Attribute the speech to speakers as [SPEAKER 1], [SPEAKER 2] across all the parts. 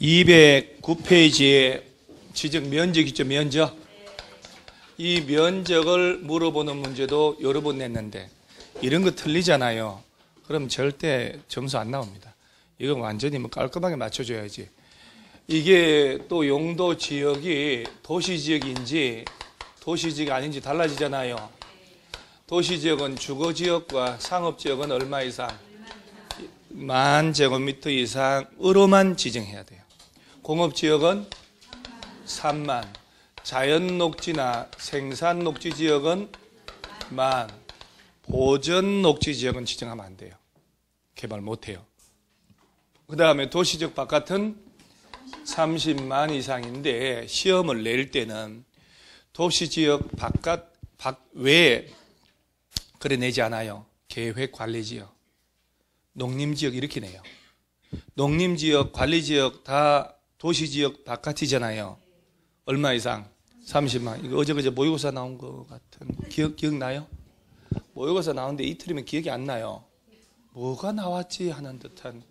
[SPEAKER 1] 209페이지에 지적 면적 있죠, 면적. 이 면적을 물어보는 문제도 여러 번 냈는데 이런 거 틀리잖아요. 그럼 절대 점수 안 나옵니다. 이건 완전히 뭐 깔끔하게 맞춰줘야지. 이게 또 용도 지역이 도시지역인지 도시지역이 아닌지 달라지잖아요. 도시지역은 주거지역과 상업지역은 얼마 이상? 10,000제곱미터 이상으로만 지정해야 돼요. 공업지역은 3만, 자연녹지나 생산녹지지역은 10,000, 보전녹지지역은 지정하면 안 돼요. 개발 못해요. 그 다음에 도시지역 바깥은 30만 이상인데 시험을 낼 때는 도시지역 외에 그래 내지 않아요. 계획관리지역, 농림지역 이렇게 내요. 농림지역, 관리지역 다 도시지역 바깥이잖아요. 얼마 이상? 30만. 이거 어제 모의고사 나온 것 같은 기억나요? 모의고사 나오는데 이틀이면 기억이 안 나요. 뭐가 나왔지 하는 듯한.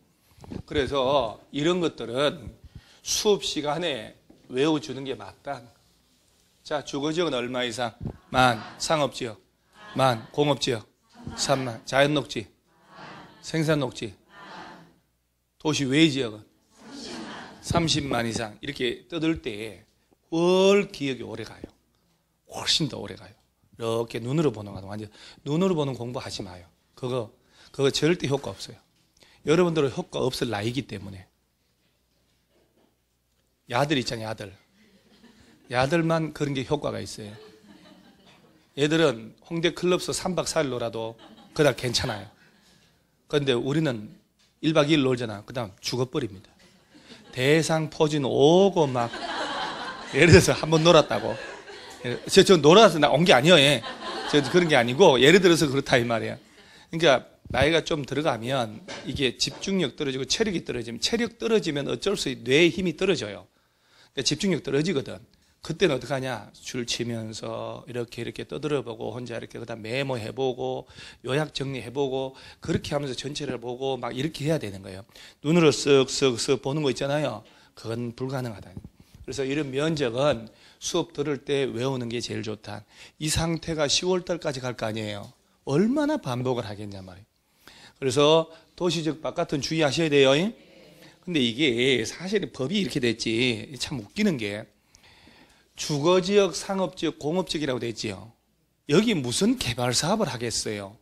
[SPEAKER 1] 그래서 이런 것들은 수업 시간에 외워주는 게 맞다. 자, 주거지역은 얼마 이상? 10,000. 상업지역 10,000. 공업지역 3만. 자연녹지, 생산녹지, 도시 외지역은 30만 이상. 이렇게 떠들 때 월 기억이 오래 가요. 훨씬 더 오래 가요. 이렇게 눈으로 보는 거 완전 눈으로 보는 공부 하지 마요. 그거 절대 효과 없어요. 여러분들은 효과 없을 나이기 때문에. 야들 있잖아요, 야들. 야들만 그런 게 효과가 있어요. 얘들은 홍대 클럽에서 3박 4일 놀아도 그날 괜찮아요. 그런데 우리는 1박 2일 놀잖아. 그 다음 죽어버립니다. 대상포진 오고 막, 예를 들어서 한번 놀았다고. 저 놀아서 나 온 게 아니에요. 예. 저 그런 게 아니고, 예를 들어서 그렇다 이 말이에요. 그러니까 나이가 좀 들어가면 이게 집중력 떨어지고 체력이 떨어지면, 체력 떨어지면 어쩔 수 없이 뇌의 힘이 떨어져요. 그러니까 집중력 떨어지거든. 그때는 어떡하냐? 줄 치면서 이렇게 떠들어보고 혼자 이렇게 그다음 메모해보고 요약 정리해보고 그렇게 하면서 전체를 보고 막 이렇게 해야 되는 거예요. 눈으로 쓱쓱쓱 보는 거 있잖아요. 그건 불가능하다. 그래서 이런 면적은 수업 들을 때 외우는 게 제일 좋다. 이 상태가 10월 달까지 갈 거 아니에요. 얼마나 반복을 하겠냐 말이에요. 그래서 도시적 바깥은 주의하셔야 돼요. 근데 이게 사실 법이 이렇게 됐지. 참 웃기는 게 주거지역, 상업지역, 공업지역이라고 돼 있지요. 여기 무슨 개발 사업을 하겠어요?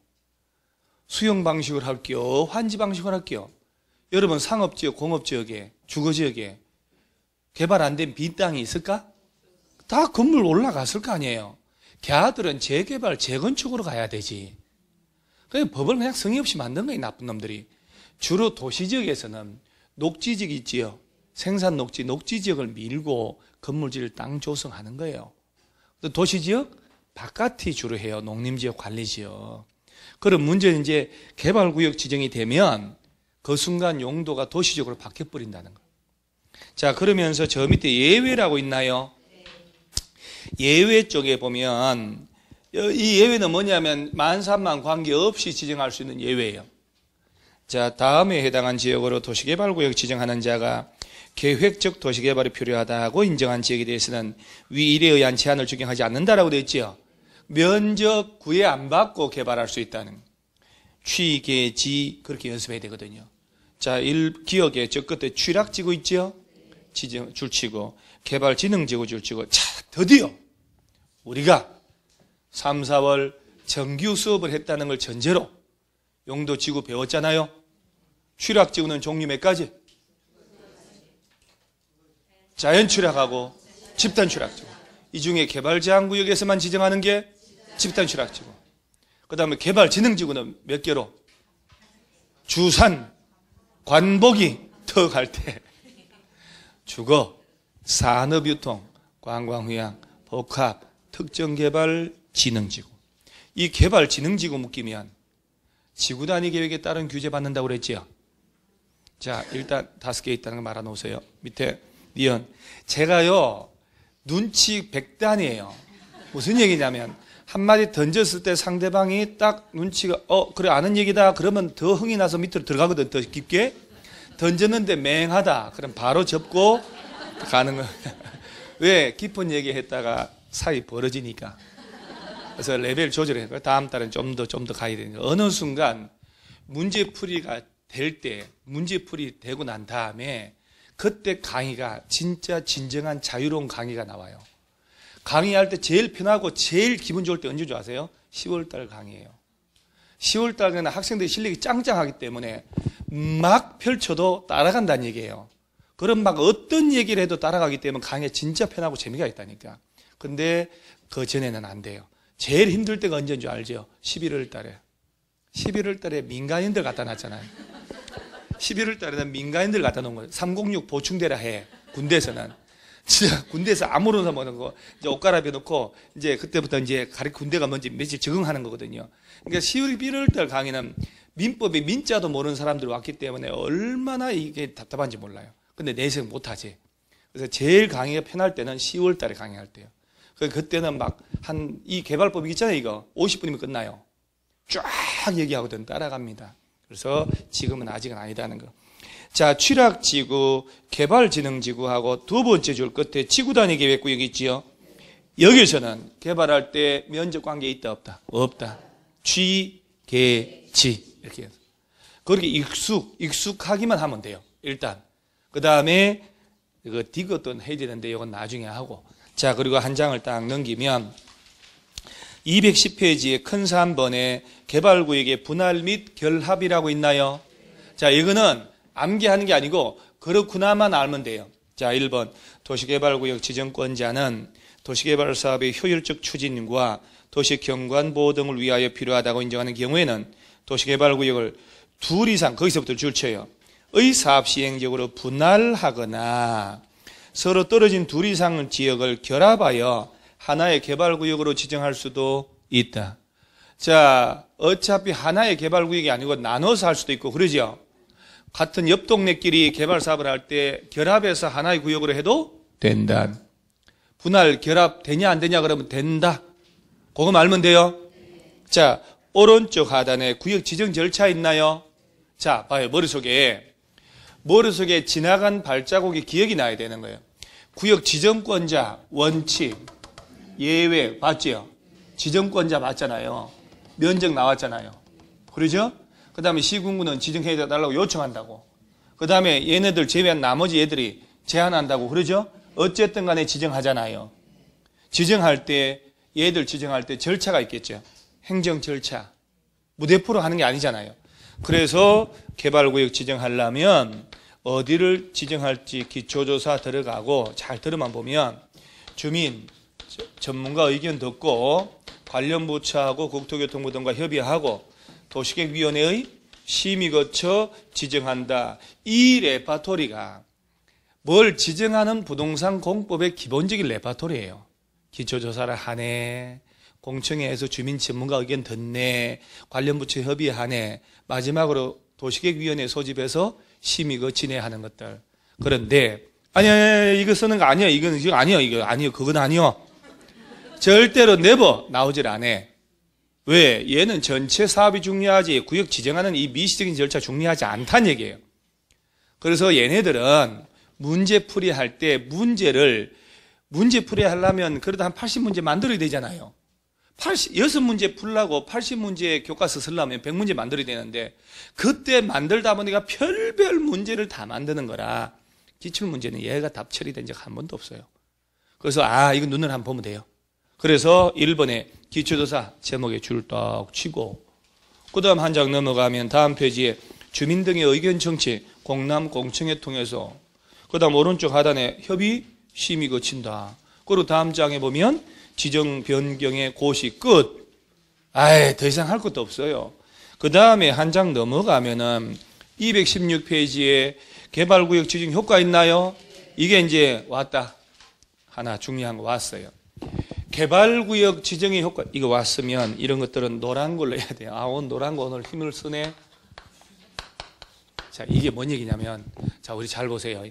[SPEAKER 1] 수용 방식을 할게요? 환지 방식을 할게요? 여러분 상업지역, 공업지역에, 주거지역에 개발 안 된 빈 땅이 있을까? 다 건물 올라갔을 거 아니에요. 걔들은 재개발, 재건축으로 가야 되지. 그냥 법을 그냥 성의 없이 만든 거예요, 나쁜 놈들이. 주로 도시지역에서는 녹지지역이 있지요. 생산 녹지지역을 밀고 건물지를 땅 조성하는 거예요. 도시지역 바깥이 주로 해요. 농림지역, 관리지역. 그럼 문제는 이제 개발구역 지정이 되면 그 순간 용도가 도시적으로 바뀌어버린다는 거예요. 자, 그러면서 저 밑에 예외라고 있나요? 예외 쪽에 보면 이 예외는 뭐냐면 13,000 관계없이 지정할 수 있는 예외예요. 자, 다음에 해당한 지역으로 도시개발구역 지정하는 자가 계획적 도시개발이 필요하다고 인정한 지역에 대해서는 위 1에 의한 제한을 적용하지 않는다라고 되어 있죠. 면적 구애 안 받고 개발할 수 있다는 취계지 그렇게 연습해야 되거든요. 자, 기억에 저 끝에 취락지구 있죠. 줄치고 개발진흥지구 줄치고. 자, 드디어 우리가 3, 4월 정규 수업을 했다는 걸 전제로 용도지구 배웠잖아요. 취락지구는 종류 몇 가지? 자연취락하고 집단취락지구. 이 중에 개발제한구역에서만 지정하는 게 집단취락지구. 그 다음에 개발진흥지구는 몇 개로? 주산, 관복이 더 갈 때 주거, 산업유통, 관광휴양, 복합, 특정개발진흥지구. 이 개발진흥지구 묶이면 지구단위 계획에 따른 규제 받는다고 그랬지요. 자, 일단 5개 있다는 거 말아놓으세요. 밑에 니은. 제가요, 눈치 100단이에요. 무슨 얘기냐면, 한마디 던졌을 때 상대방이 딱 눈치가, 그래, 아는 얘기다. 그러면 더 흥이 나서 밑으로 들어가거든, 더 깊게. 던졌는데 맹하다. 그럼 바로 접고 가는 거예요. 왜? 깊은 얘기 했다가 사이 벌어지니까. 그래서 레벨 조절해요. 다음 달은 좀 더 가야 되니까. 어느 순간 문제풀이가 될 때, 문제풀이 되고 난 다음에 그때 강의가 진짜 진정한 자유로운 강의가 나와요. 강의할 때 제일 편하고 제일 기분 좋을 때 언제 줄 아세요? 10월달 강의예요. 10월달에는 학생들이 실력이 짱짱하기 때문에 막 펼쳐도 따라간다는 얘기예요. 그럼 막 어떤 얘기를 해도 따라가기 때문에 강의에 진짜 편하고 재미가 있다니까. 근데 그 전에는 안 돼요. 제일 힘들 때가 언제인 줄 알죠? 11월 달에. 11월 달에 민간인들 갖다 놨잖아요. 11월 달에는 민간인들 갖다 놓은 거예요. 306 보충대라 해. 군대에서는. 진짜 군대에서 아무런 사람 없는 거. 이제 옷 갈아입혀 놓고, 이제 그때부터 이제 군대가 뭔지 며칠 적응하는 거거든요. 그러니까 11월 달 강의는 민법의 민자도 모르는 사람들이 왔기 때문에 얼마나 이게 답답한지 몰라요. 근데 내색 못하지. 그래서 제일 강의가 편할 때는 10월 달에 강의할 때요. 그때는 막 이 개발법 있잖아요, 이거. 50분이면 끝나요. 쫙 얘기하거든. 따라갑니다. 그래서 지금은 아직은 아니다는 거. 자, 취락지구, 개발진흥지구하고 두 번째 줄 끝에 지구단위 계획구역이 있지요. 여기서는 개발할 때 면적 관계 있다, 없다? 없다. 취, 개, 지. 이렇게 해서. 그렇게 익숙하기만 하면 돼요. 일단. 그 다음에 이거 디귿도 해야 되는데 이건 나중에 하고. 자, 그리고 한 장을 딱 넘기면 210페이지에 큰 3번에 개발구역의 분할 및 결합이라고 있나요? 자, 이거는 암기하는 게 아니고 그렇구나만 알면 돼요. 자, 1번 도시개발구역 지정권자는 도시개발 사업의 효율적 추진과 도시 경관 보호 등을 위하여 필요하다고 인정하는 경우에는 도시개발구역을 둘 이상, 거기서부터 줄쳐요. 의 사업 시행적으로 분할하거나 서로 떨어진 둘 이상 지역을 결합하여 하나의 개발구역으로 지정할 수도 있다. 자, 어차피 하나의 개발구역이 아니고 나눠서 할 수도 있고 그러죠. 같은 옆 동네끼리 개발 사업을 할 때 결합해서 하나의 구역으로 해도 된다. 분할 결합 되냐 안 되냐 그러면 된다. 그거 알면 돼요. 자, 오른쪽 하단에 구역 지정 절차 있나요? 자, 봐요. 머릿속에 지나간 발자국이 기억이 나야 되는 거예요. 구역 지정권자, 원칙, 예외, 봤죠? 지정권자 맞잖아요. 면적 나왔잖아요. 그러죠? 그 다음에 시군구는 지정해 달라고 요청한다고. 그 다음에 얘네들 제외한 나머지 애들이 제한한다고. 그러죠? 어쨌든 간에 지정하잖아요. 지정할 때, 얘들 지정할 때 절차가 있겠죠. 행정 절차. 무대포로 하는 게 아니잖아요. 그래서 개발구역 지정하려면 어디를 지정할지 기초조사 들어가고 잘 들어만 보면 주민, 전문가 의견 듣고 관련 부처하고 국토교통부 등과 협의하고 도시계획위원회의 심의 거쳐 지정한다. 이 레파토리가 뭘 지정하는 부동산 공법의 기본적인 레파토리예요. 기초조사를 하네, 공청회에서 주민 전문가 의견 듣네, 관련 부처 협의하네, 마지막으로 도시계획위원회 소집해서 심의 거치네 하는 것들. 그런데 아니야, 이거 쓰는 거 아니야, 이거 아니야, 이거 아니요, 그건 아니요. 절대로 never 나오질 않아. 왜? 얘는 전체 사업이 중요하지 구역 지정하는 이 미시적인 절차 중요하지 않다는 얘기예요. 그래서 얘네들은 문제풀이 할 때 문제풀이 하려면 그래도 한 80문제 만들어야 되잖아요. 6문제 풀라고 80문제 교과서 쓰려면 100문제 만들어야 되는데 그때 만들다 보니까 별별 문제를 다 만드는 거라 기출문제는 얘가 답 처리된 적 한 번도 없어요. 그래서 이거 눈을 한번 보면 돼요. 그래서 1번에 기초조사 제목에 줄 딱 치고 그 다음 한 장 넘어가면 다음 페이지에 주민 등의 의견 청취 공람 공청회 통해서 그 다음 오른쪽 하단에 협의 심의 거친다. 그리고 다음 장에 보면 지정 변경의 고시 끝. 더 이상 할 것도 없어요. 그 다음에 한 장 넘어가면은 216페이지에 개발구역 지정 효과 있나요? 이게 이제 왔다. 하나 중요한 거 왔어요. 개발구역 지정의 효과, 이거 왔으면 이런 것들은 노란 걸로 해야 돼요. 오늘 노란 거 오늘 힘을 쓰네. 자, 이게 뭔 얘기냐면, 자, 우리 잘 보세요.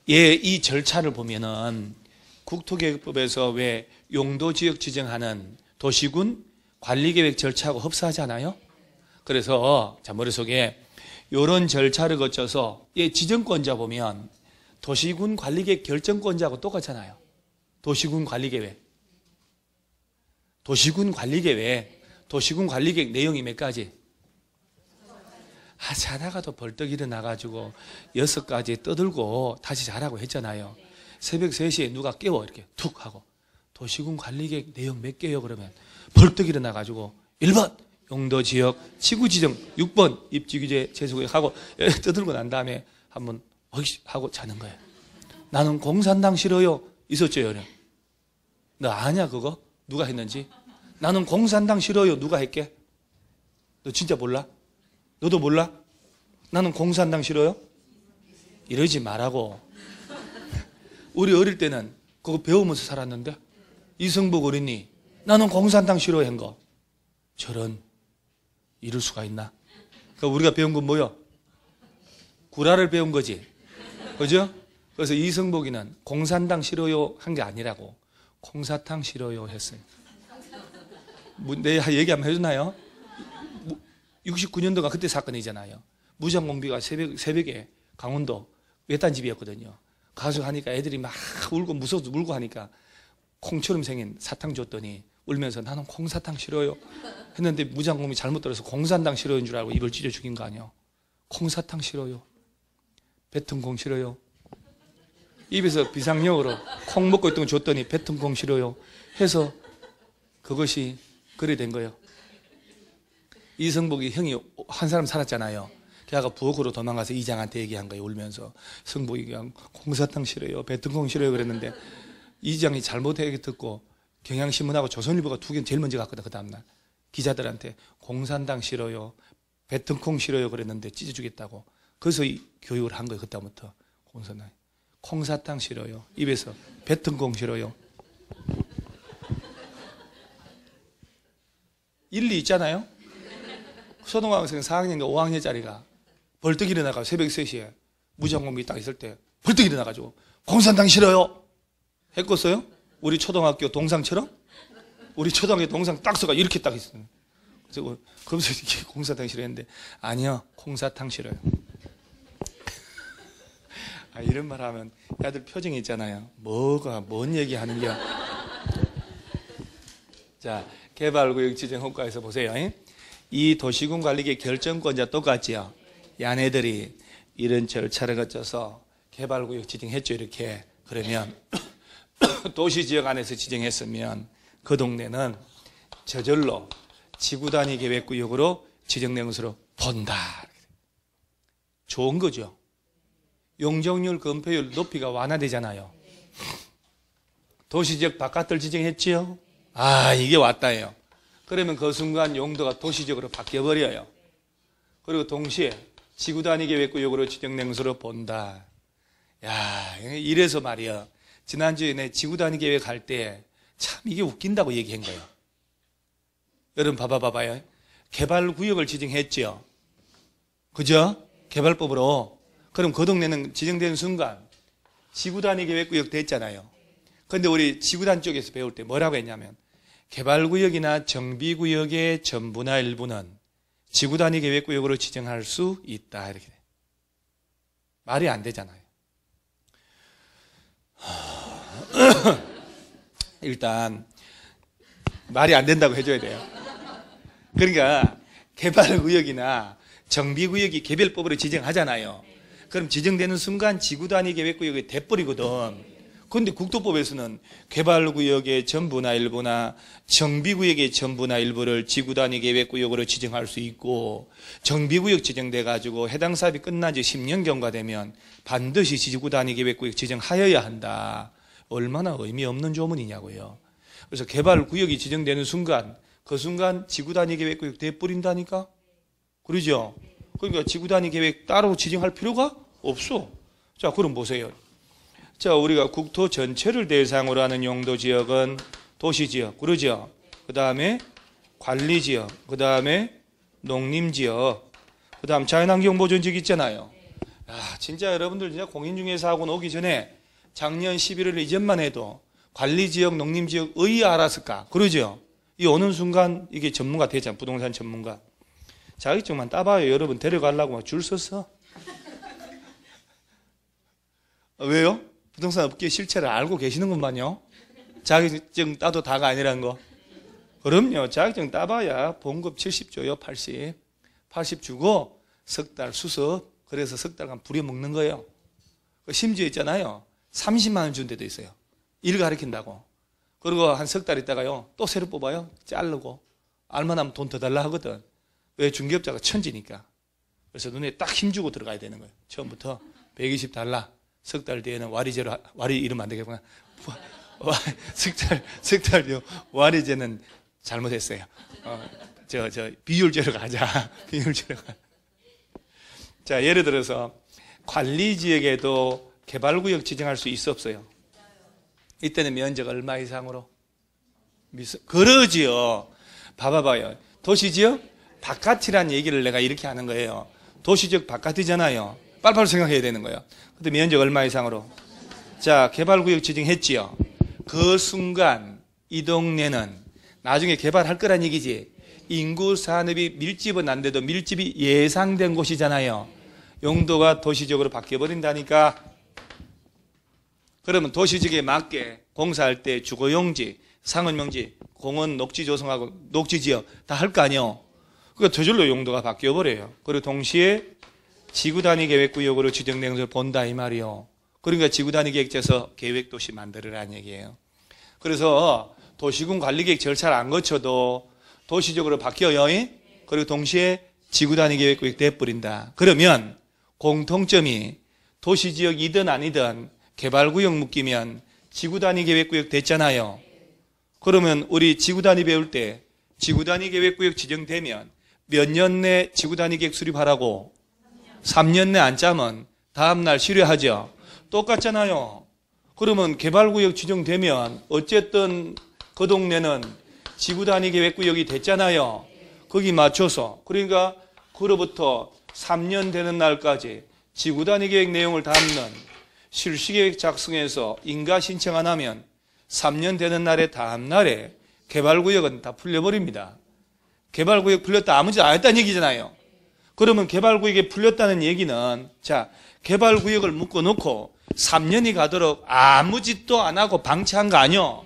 [SPEAKER 1] 이 절차를 보면은 국토계획법에서 왜 용도지역 지정하는 도시군 관리계획 절차하고 흡사하지 않아요? 그래서, 자, 머릿속에 이런 절차를 거쳐서 지정권자 보면 도시군 관리계획 결정권자하고 똑같잖아요. 도시군 관리계획. 도시군 관리계획 내용이 몇 가지? 자다가도 벌떡 일어나가지고 6가지 떠들고 다시 자라고 했잖아요. 새벽 3시에 누가 깨워 이렇게 툭 하고 도시군 관리계획 내용 몇 개요? 그러면 벌떡 일어나가지고 1번 용도지역 지구지정, 6번 입지규제 제수구역하고 떠들고 난 다음에 한번 하고 자는 거예요. 나는 공산당 싫어요. 있었죠, 여름? 너 아냐 그거? 누가 했는지? 나는 공산당 싫어요. 누가 했게? 너 진짜 몰라? 너도 몰라? 나는 공산당 싫어요? 이러지 말라고. 우리 어릴 때는 그거 배우면서 살았는데 이승복 어린이 나는 공산당 싫어요 한 거. 저런 이럴 수가 있나? 그러니까 우리가 배운 건 뭐요? 구라를 배운 거지. 그죠? 그래서 이승복이는 공산당 싫어요 한 게 아니라고 콩사탕 싫어요 했어요. 내 얘기 한번 해주나요? 69년도가 그때 사건이잖아요. 무장공비가 새벽에 강원도 외딴 집이었거든요. 가서 하니까 애들이 막 울고 무서워서 울고 하니까 콩처럼 생긴 사탕 줬더니 울면서 나는 콩사탕 싫어요 했는데 무장공비 잘못 들어서 공산당 싫어요인 줄 알고 입을 찢어 죽인 거 아니에요. 콩사탕 싫어요. 뱉은 콩 싫어요. 입에서 비상용어로 콩 먹고 있던 거 줬더니 뱉은 콩 싫어요 해서 그것이 그래 된 거예요. 이승복이 형이 한 사람 살았잖아요. 걔가 부엌으로 도망가서 이장한테 얘기한 거예요. 울면서 승복이 그냥 콩사탕 싫어요 뱉은 콩 싫어요 그랬는데 이장이 잘못하게 듣고 경향신문하고 조선일보가 두 개는 제일 먼저 갔거든. 그 다음날 기자들한테 공산당 싫어요 뱉은 콩 싫어요 그랬는데 찢어주겠다고. 그래서 이 교육을 한 거예요. 그때부터 공산당 콩사탕 싫어요 입에서 뱉은 콩 싫어요. 일리 있잖아요. 초등학생 4학년인가 5학년짜리가 벌떡 일어나가 새벽 3시에 무장공비 딱 있을 때 벌떡 일어나가지고 공산당 싫어요 했겠어요? 우리 초등학교 동상처럼? 우리 초등학교 동상 딱 서가 이렇게 딱 있어요. 그러면서 이렇게 공사탕 싫어했는데 아니요 콩사탕 싫어요. 이런 말 하면 애들 표정이 있잖아요. 뭔 얘기 하는겨. 자, 개발구역 지정 효과에서 보세요. 이 도시군 관리계 결정권자 똑같지요. 야네들이 이런 절차를 거쳐서 개발구역 지정했죠. 이렇게. 그러면 도시지역 안에서 지정했으면 그 동네는 저절로 지구단위 계획구역으로 지정된 것으로 본다. 좋은 거죠. 용적률, 건폐율 높이가 완화되잖아요. 도시지역 바깥을 지정했지요. 이게 왔다예요. 그러면 그 순간 용도가 도시적으로 바뀌어버려요. 그리고 동시에 지구단위 계획구역으로 지정된 것으로 본다. 이래서 말이야. 지난주에 내 지구단위 계획 할 때 참 이게 웃긴다고 얘기한 거예요. 여러분 봐봐요. 개발구역을 지정했죠. 그죠? 개발법으로. 그럼 그 동네는 지정된 순간 지구단위 계획구역 됐잖아요. 그런데 우리 지구단 쪽에서 배울 때 뭐라고 했냐면 개발구역이나 정비구역의 전부나 일부는 지구단위 계획구역으로 지정할 수 있다. 이렇게. 말이 안 되잖아요. 일단 말이 안 된다고 해줘야 돼요. 그러니까 개발구역이나 정비구역이 개별법으로 지정하잖아요. 그럼 지정되는 순간 지구단위 계획구역이 돼버리거든. 그런데 국토법에서는 개발구역의 전부나 일부나 정비구역의 전부나 일부를 지구단위 계획구역으로 지정할 수 있고 정비구역 지정돼 가지고 해당 사업이 끝난 지 10년 경과되면 반드시 지구단위 계획구역 지정하여야 한다. 얼마나 의미 없는 조문이냐고요. 그래서 개발구역이 지정되는 순간 그 순간 지구단위 계획구역 돼버린다니까. 그러죠? 그러니까 지구단위 계획 따로 지정할 필요가 없어. 자, 그럼 보세요. 자, 우리가 국토 전체를 대상으로 하는 용도지역은 도시지역, 그러죠? 그 다음에 관리지역, 그 다음에 농림지역, 그 다음 자연환경보존지역 있잖아요. 진짜 여러분들 진짜 공인중개사하고 오기 전에 작년 11월 이전만 해도 관리지역, 농림지역 의 알았을까? 그러죠? 이 오는 순간 이게 전문가 되잖아. 부동산 전문가. 자격증만 따봐요. 여러분 데려가려고 막 줄 섰어. 왜요? 부동산 업계 실체를 알고 계시는것만요. 자격증 따도 다가 아니라는 거. 그럼요. 자격증 따봐야 봉급 70 줘요. 80. 80 주고 석 달 수습. 그래서 석 달간 부려먹는 거예요. 심지어 있잖아요. 30만 원 준 데도 있어요. 일 가르친다고. 그리고 한 석 달 있다가요. 또 새로 뽑아요. 자르고. 알만하면 돈 더 달라 하거든. 왜? 중개업자가 천지니까. 그래서 눈에 딱 힘주고 들어가야 되는 거예요. 처음부터 120 달라. 석 달 뒤에는 와리제로, 와리 이러면 안 되겠구나. 석 달 뒤에 와리제는 잘못했어요. 비율제로 가자. 비율제로 가자. 자, 예를 들어서 관리지역에도 개발구역 지정할 수 있어 없어요? 이때는 면적 얼마 이상으로? 그러지요. 봐봐요. 도시지역 바깥이란 얘기를 내가 이렇게 하는 거예요. 도시지역 바깥이잖아요. 빨리빨리 생각해야 되는 거예요. 근데 면적 얼마 이상으로? 자, 개발구역 지정했지요. 그 순간 이 동네는 나중에 개발할 거란 얘기지. 인구 산업이 밀집은 안 돼도 밀집이 예상된 곳이잖아요. 용도가 도시적으로 바뀌어버린다니까. 그러면 도시지역에 맞게 공사할 때 주거용지, 상업용지, 공원, 녹지 조성하고 녹지지역 다 할 거 아니에요. 그러니까 저절로 용도가 바뀌어버려요. 그리고 동시에 지구단위 계획구역으로 지정된 것을 본다 이 말이요. 그러니까 지구단위 계획에서 계획도시 만들으라는 얘기예요. 그래서 도시군 관리계획 절차를 안 거쳐도 도시적으로 바뀌어요. 그리고 동시에 지구단위 계획구역 돼버린다. 그러면 공통점이 도시지역이든 아니든 개발구역 묶이면 지구단위 계획구역 됐잖아요. 그러면 우리 지구단위 배울 때 지구단위 계획구역 지정되면 몇 년 내 지구단위 계획 수립하라고? 3년 내 안 짜면 다음날 실효하죠. 똑같잖아요. 그러면 개발구역 지정되면 어쨌든 그 동네는 지구단위 계획구역이 됐잖아요. 거기 맞춰서. 그러니까 그로부터 3년 되는 날까지 지구단위 계획 내용을 담는 실시계획 작성해서 인가 신청 안 하면 3년 되는 날에 다음 날에 개발구역은 다 풀려버립니다. 개발구역 풀렸다 아무 짓 안 했다는 얘기잖아요. 그러면 개발구역에 풀렸다는 얘기는 자, 개발구역을 묶어놓고 3년이 가도록 아무 짓도 안 하고 방치한 거 아니요?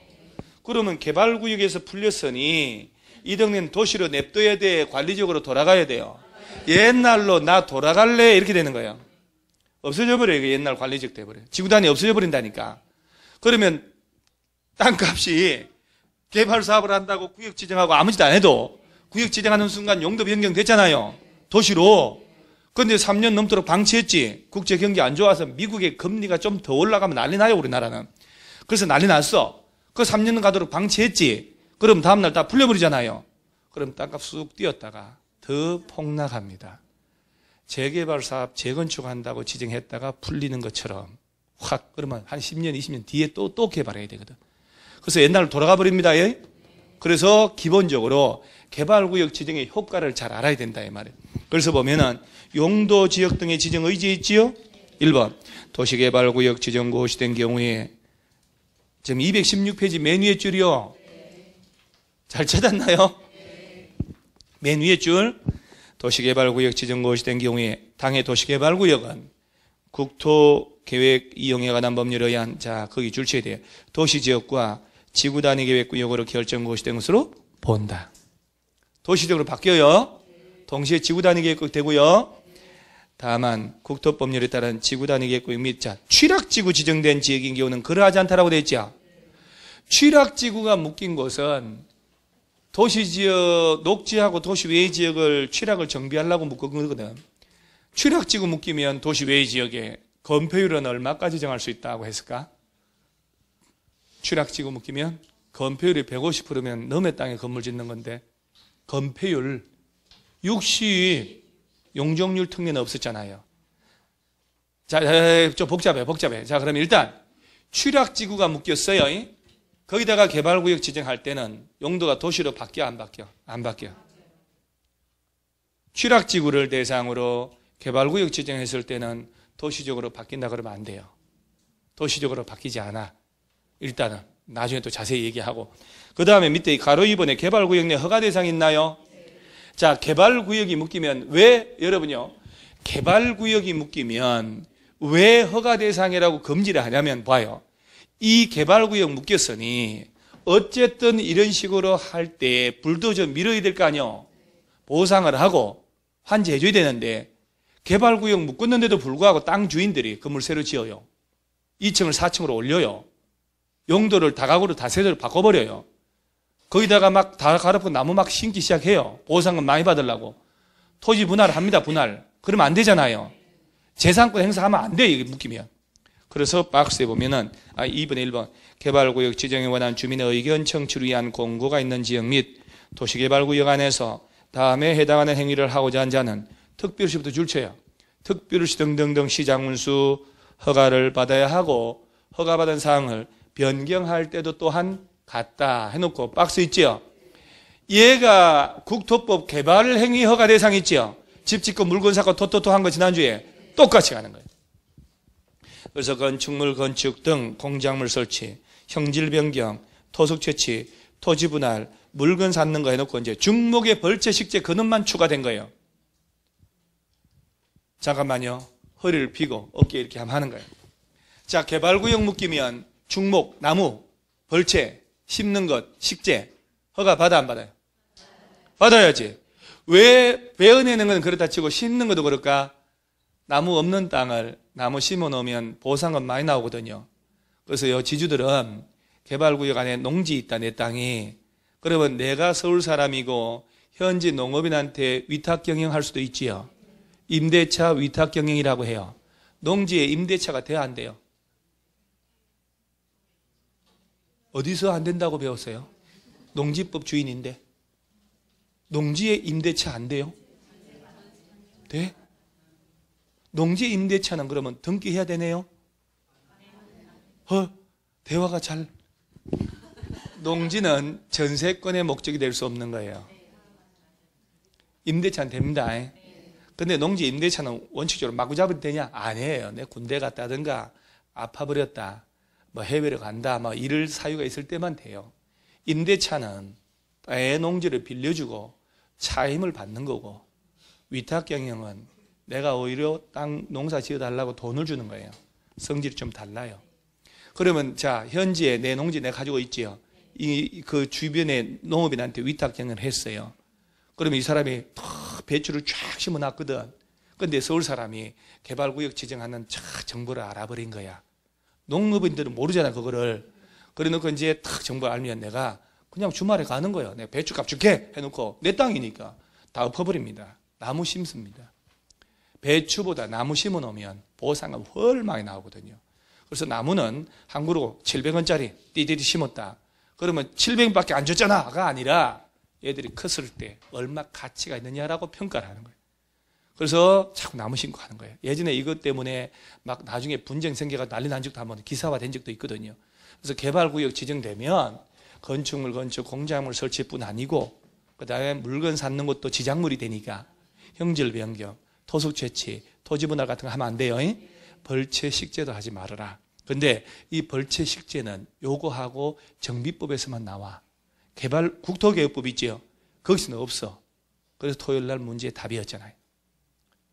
[SPEAKER 1] 그러면 개발구역에서 풀렸으니 이 동네는 도시로 냅둬야 돼. 관리적으로 돌아가야 돼요. 옛날로 나 돌아갈래 이렇게 되는 거예요. 없어져 버려요. 옛날 관리적 돼버려요. 지구단위 없어져 버린다니까. 그러면 땅값이 개발 사업을 한다고 구역 지정하고 아무 짓 안 해도 구역 지정하는 순간 용도 변경됐잖아요. 도시로. 그런데 3년 넘도록 방치했지. 국제 경기 안 좋아서 미국의 금리가 좀 더 올라가면 난리 나요. 우리나라는. 그래서 난리 났어. 그 3년 가도록 방치했지. 그럼 다음날 다 풀려버리잖아요. 그럼 땅값 쑥 뛰었다가 더 폭락합니다. 재개발 사업 재건축한다고 지정했다가 풀리는 것처럼 확 그러면 한 10년 20년 뒤에 또 개발해야 되거든. 그래서 옛날로 돌아가 버립니다. 예? 그래서 기본적으로 개발구역 지정의 효과를 잘 알아야 된다 이 말이에요. 그래서 보면은 용도 지역 등의 지정 의지 있지요? 1번 도시개발구역 지정 고시된 경우에 지금 216페이지 맨 위에 줄이요. 잘 찾았나요? 맨 위에 줄 도시개발구역 지정 고시된 경우에 당해 도시개발구역은 국토계획 이용에 관한 법률에 의한 자 거기 줄 쳐야 돼요. 도시지역과 지구단위 계획구역으로 결정 고시된 것으로 본다. 도시적으로 바뀌어요. 동시에 지구단위 계획구역 되고요. 다만 국토법률에 따른 지구단위 계획구역 및 취락지구 지정된 지역인 경우는 그러하지 않다라고 되어 있죠. 취락지구가 묶인 곳은 도시지역 녹지하고 도시 외의 지역을 취락을 정비하려고 묶은 거거든. 취락지구 묶이면 도시 외의 지역에 건폐율은 얼마까지 정할 수 있다고 했을까? 취락지구 묶이면 건폐율이 150%면 넘의 땅에 건물 짓는 건데 건폐율 60 용적률 특례는 없었잖아요. 자, 좀 복잡해. 자, 그럼 일단 취락지구가 묶였어요. 거기다가 개발구역 지정할 때는 용도가 도시로 바뀌어 안 바뀌어? 안 바뀌어. 취락지구를 대상으로 개발구역 지정했을 때는 도시적으로 바뀐다 그러면 안 돼요. 도시적으로 바뀌지 않아. 일단은 나중에 또 자세히 얘기하고 그 다음에 밑에 가로 2번에 개발구역 내 허가 대상 있나요? 자, 개발구역이 묶이면 왜, 여러분요, 개발구역이 묶이면 왜 허가 대상이라고 금지를 하냐면 봐요. 이 개발구역 묶였으니 어쨌든 이런 식으로 할 때 불도저 밀어야 될 거 아니요. 보상을 하고 환지해줘야 되는데 개발구역 묶었는데도 불구하고 땅 주인들이 건물 새로 지어요. 2층을 4층으로 올려요. 용도를 다가구로 다세대로 바꿔버려요. 거기다가 막 다 갈아엎고 나무 막 심기 시작해요. 보상금 많이 받으려고. 토지 분할을 합니다, 분할. 그러면 안 되잖아요. 재산권 행사하면 안 돼요, 이게 묶이면. 그래서 박스에 보면은 2번에 1번 개발구역 지정에 관한 주민의 의견 청취를 위한 공고가 있는 지역 및 도시개발구역 안에서 다음에 해당하는 행위를 하고자 한 자는 특별시부터 줄쳐요. 특별시 등등등 시장운수 허가를 받아야 하고 허가받은 사항을 변경할 때도 또한 같다 해놓고 박스 있지요. 얘가 국토법 개발 행위 허가 대상 있지요. 집 짓고 물건 사고 토토토 한 거 지난주에 똑같이 가는 거예요. 그래서 건축물 건축 등 공작물 설치, 형질 변경, 토속 채취, 토지 분할, 물건 샀는 거 해놓고 이제 중목의 벌채 식재 근원만 추가된 거예요. 잠깐만요. 허리를 펴고 어깨 이렇게 하는 거예요. 자, 개발구역 묶이면 중목, 나무, 벌채, 심는 것, 식재 허가 받아 안 받아요? 받아야지. 왜 베어내는 건 그렇다 치고 심는 것도 그럴까? 나무 없는 땅을 나무 심어 놓으면 보상은 많이 나오거든요. 그래서 요 지주들은 개발구역 안에 농지 있다, 내 땅이. 그러면 내가 서울 사람이고 현지 농업인한테 위탁 경영할 수도 있지요. 임대차 위탁 경영이라고 해요. 농지에 임대차가 돼야 안 돼요? 어디서 안 된다고 배웠어요? 농지법 주인인데. 농지에 임대차 안 돼요? 돼? 농지 임대차는 그러면 등기해야 되네요? 대화가 잘. 농지는 전세권의 목적이 될 수 없는 거예요. 임대차는 됩니다. 근데 농지 임대차는 원칙적으로 마구 잡아도 되냐? 아니에요. 내 군대 갔다든가 아파버렸다, 뭐 해외를 간다, 뭐 이럴 사유가 있을 때만 돼요. 임대차는 애 농지를 빌려주고 차임을 받는 거고, 위탁 경영은 내가 오히려 땅 농사 지어달라고 돈을 주는 거예요. 성질이 좀 달라요. 그러면 자, 현지에 내 농지 내가 가지고 있지요. 그 주변에 농업인한테 위탁 경영을 했어요. 그러면 이 사람이 배추를 쫙 심어놨거든. 근데 서울 사람이 개발구역 지정하는 정보를 알아버린 거야. 농업인들은 모르잖아, 그거를. 그래 놓고 이제 탁 정보 알면 내가 그냥 주말에 가는 거예요. 내가 배추값 줄게 해놓고 내 땅이니까 다 엎어버립니다. 나무 심습니다. 배추보다 나무 심어 놓으면 보상은 훨 많이 나오거든요. 그래서 나무는 한 그루 700원짜리 띠띠띠 심었다. 그러면 700원밖에 안 줬잖아가 아니라 얘들이 컸을 때 얼마 가치가 있느냐라고 평가를 하는 거예요. 그래서 자꾸 나무 심고 하는 거예요. 예전에 이것 때문에 막 나중에 분쟁 생겨가 난리 난 적도 한번 기사화된 적도 있거든요. 그래서 개발구역 지정되면 건축물 건축 공작물 설치뿐 아니고 그다음에 물건 샀는 것도 지작물이 되니까 형질 변경, 토속 채취, 토지 분할 같은 거 하면 안 돼요. 벌채 식재도 하지 말아라. 근데 이 벌채 식재는 요거하고 정비법에서만 나와. 국토개혁법 있지요? 거기서는 없어. 그래서 토요일 날 문제의 답이었잖아요.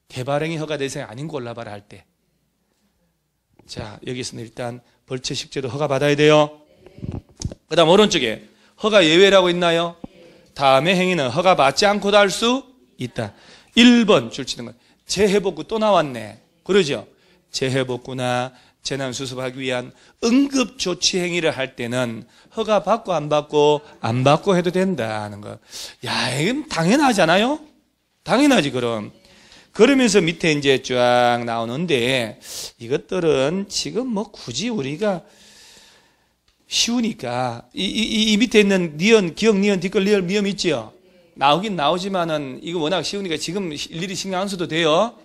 [SPEAKER 1] 개발행위 허가 대상이 아닌 거 골라봐라 할 때. 자, 여기서는 일단 벌채 식재도 허가 받아야 돼요. 그 다음 오른쪽에 허가 예외라고 있나요? 다음의 행위는 허가 받지 않고도 할 수 있다. 1번 줄치는 건 재해복구 또 나왔네. 그러죠? 재해복구나 재난 수습하기 위한 응급조치 행위를 할 때는 허가 받고 안 받고 안 받고 해도 된다는 거. 야, 이건 당연하잖아요? 당연하지, 그럼. 그러면서 밑에 이제 쫙 나오는데 이것들은 지금 뭐 굳이 우리가 쉬우니까 이 밑에 있는 니은, 기억, 니은, 뒷글, 리을, 미음 있지요? 나오긴 나오지만은 이거 워낙 쉬우니까 지금 일일이 신경 안 써도 돼요.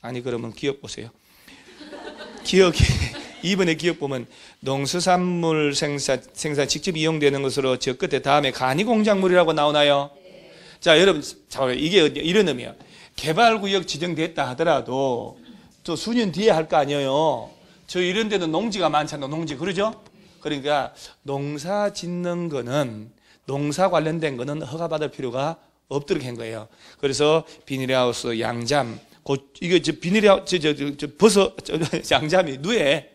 [SPEAKER 1] 아니, 그러면 기억 보세요. 기억이 2번의 기억 보면 농수산물 생산 직접 이용되는 것으로 저 끝에 다음에 간이공작물이라고 나오나요? 자, 여러분, 이게 이런 의미야. 개발구역 지정됐다 하더라도 또 수년 뒤에 할 거 아니에요. 저 이런 데는 농지가 많잖아요. 농지, 그러죠? 그러니까 농사 짓는 거는, 농사 관련된 거는 허가받을 필요가 없도록 한 거예요. 그래서 비닐하우스, 양잠, 이거 비닐하우스, 버섯, 양잠이 누에,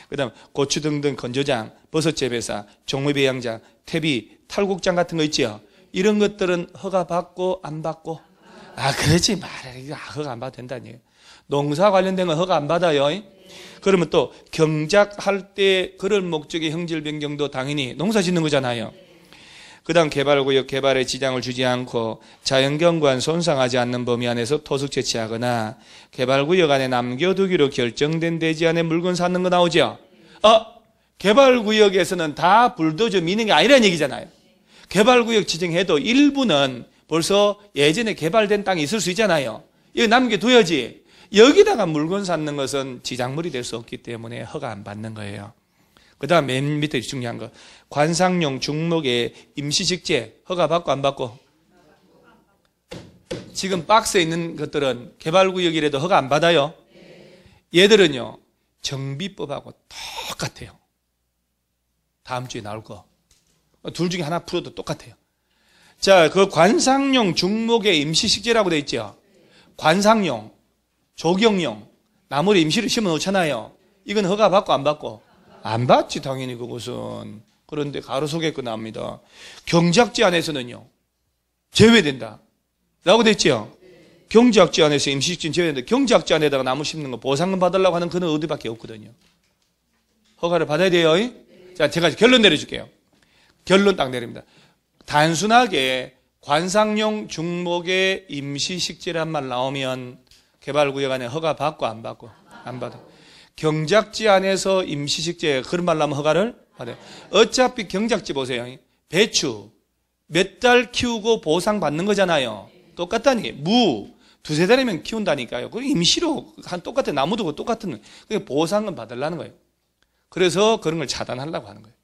[SPEAKER 1] 그 다음 고추 등등 건조장, 버섯 재배사, 종무배 양장, 퇴비, 탈곡장 같은 거 있지요. 이런 것들은 허가 받고 안 받고? 그러지 말아요. 허가 안 받아도 된다니. 농사 관련된 건 허가 안 받아요. 그러면 또 경작할 때 그럴 목적의 형질 변경도 당연히 농사 짓는 거잖아요. 그 다음 개발구역 개발에 지장을 주지 않고 자연경관 손상하지 않는 범위 안에서 토속 채취하거나 개발구역 안에 남겨두기로 결정된 대지 안에 물건 사는 거 나오죠. 개발구역에서는 다 불도저 미는 게 아니라는 얘기잖아요. 개발구역 지정해도 일부는 벌써 예전에 개발된 땅이 있을 수 있잖아요. 이거 남겨둬야지. 여기다가 물건 쌓는 것은 지작물이 될 수 없기 때문에 허가 안 받는 거예요. 그 다음 맨 밑에 중요한 거, 관상용 중목의 임시식재 허가 받고 안 받고? 지금 박스에 있는 것들은 개발구역이라도 허가 안 받아요. 얘들은요 정비법하고 똑같아요. 다음 주에 나올 거. 둘 중에 하나 풀어도 똑같아요. 자, 그 관상용 중목의 임시식재라고 돼 있죠. 관상용, 조경용, 나무를 임시로 심어 놓잖아요. 이건 허가 받고 안 받고? 안 받지 당연히 그것은. 그런데 가로속에 거 나옵니다. 경작지 안에서는요 제외된다 라고 됐죠. 경작지 안에서 임시식재는 제외된다. 경작지 안에다가 나무 심는 거 보상금 받으려고 하는 그는 어디밖에 없거든요. 허가를 받아야 돼요. 자, 제가 결론 내려줄게요. 결론 딱 내립니다. 단순하게 관상용 중목의 임시식재란 말 나오면 개발구역 안에 허가 받고 안 받고? 안 받아. 경작지 안에서 임시식재 그런 말 나오면 허가를 받아요. 어차피 경작지 보세요. 배추 몇 달 키우고 보상 받는 거잖아요. 똑같다니. 무 두세 달이면 키운다니까요. 그 임시로 한 똑같은 나무도 똑같은 보상은 받으려는 거예요. 그래서 그런 걸 차단하려고 하는 거예요.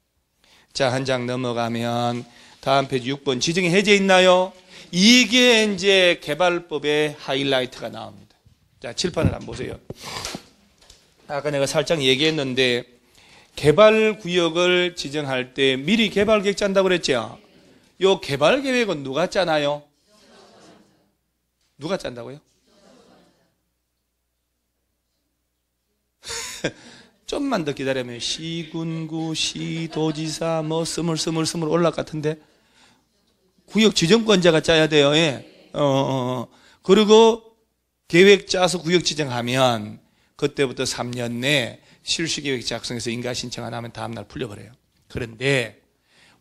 [SPEAKER 1] 자, 한 장 넘어가면 다음 페이지 6번 지정의 해제 있나요? 이게 이제 개발법의 하이라이트가 나옵니다. 자, 칠판을 한번 보세요. 아까 내가 살짝 얘기했는데 개발구역을 지정할 때 미리 개발계획 짠다고 그랬죠? 요 개발계획은 누가 짜나요? 누가 짠다고요? 좀만 더 기다리면 시군구, 시도지사 뭐 스물 올라갈 같은데 구역 지정권자가 짜야 돼요. 그리고 계획 짜서 구역 지정하면 그때부터 3년 내 실시계획 작성해서 인가신청 안 하면 다음날 풀려버려요. 그런데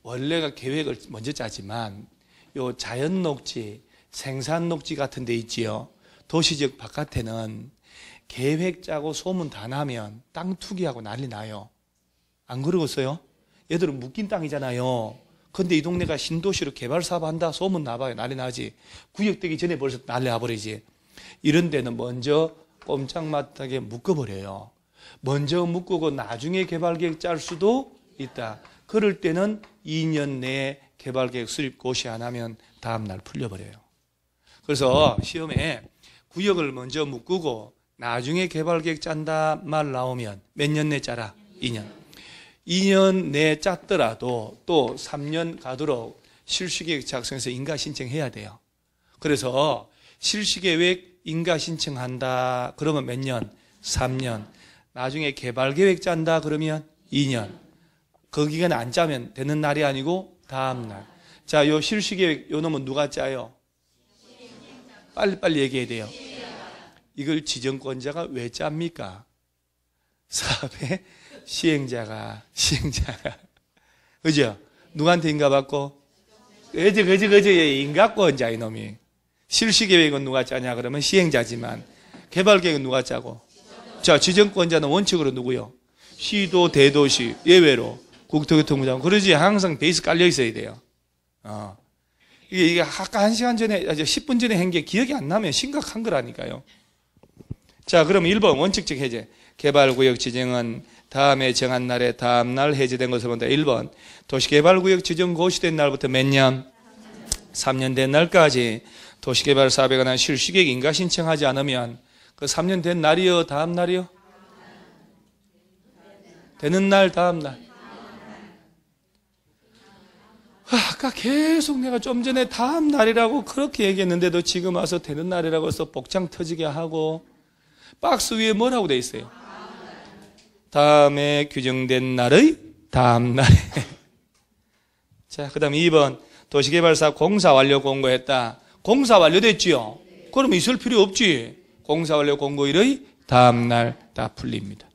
[SPEAKER 1] 원래가 계획을 먼저 짜지만 요 자연녹지, 생산녹지 같은 데 있지요. 도시지역 바깥에는 계획 짜고 소문 다 나면 땅 투기하고 난리 나요. 안 그러겠어요? 얘들은 묶인 땅이잖아요. 근데 이 동네가 신도시로 개발 사업 한다 소문 나봐요. 난리 나지. 구역되기 전에 벌써 난리 나버리지. 이런 데는 먼저 꼼짝마하게 묶어버려요. 먼저 묶고 나중에 개발계획 짤 수도 있다. 그럴 때는 2년 내에 개발계획 수립 고시 안 하면 다음날 풀려버려요. 그래서 시험에 구역을 먼저 묶고 나중에 개발계획 짠다 말 나오면 몇 년 내 짜라? 2년. 2년 내 짰더라도 또 3년 가도록 실시계획 작성해서 인가 신청해야 돼요. 그래서 실시계획 인가 신청한다 그러면 몇 년? 3년. 나중에 개발계획 짠다 그러면 2년. 그 기간에 안 짜면 되는 날이 아니고 다음 날. 자, 요 실시계획 요 놈은 누가 짜요? 빨리 얘기해야 돼요. 이걸 지정권자가 왜 짭니까? 사업의 시행자가. 그죠? 누구한테 인가 받고? 그지. 인가권자 이놈이. 실시계획은 누가 짜냐 그러면 시행자지만 개발계획은 누가 짜고? 자, 지정권자는 원칙으로 누구요? 시도, 대도시, 예외로 국토교통부장. 그러지 항상 베이스 깔려 있어야 돼요. 이게 아까 1시간 전에, 10분 전에 한 게 기억이 안 나면 심각한 거라니까요. 자, 그럼 1번 원칙적 해제. 개발구역 지정은 다음에 정한 날에 다음 날 해제된 것을 본다. 1번 도시개발구역 지정 고시된 날부터 몇 년? 3년 된 날까지 도시개발 사업에 관한 실시계획 인가 신청하지 않으면 그 3년 된 날이요? 다음 날이요? 되는 날, 다음 날. 아까 계속 내가 좀 전에 다음 날이라고 그렇게 얘기했는데도 지금 와서 되는 날이라고 해서 복장 터지게 하고 박스 위에 뭐라고 돼 있어요? 다음에 규정된 날의 다음 날에. 자, 그 다음 2번 도시개발사 공사 완료 공고했다. 공사 완료됐지요? 그럼 있을 필요 없지. 공사 완료 공고일의 다음 날 다 풀립니다.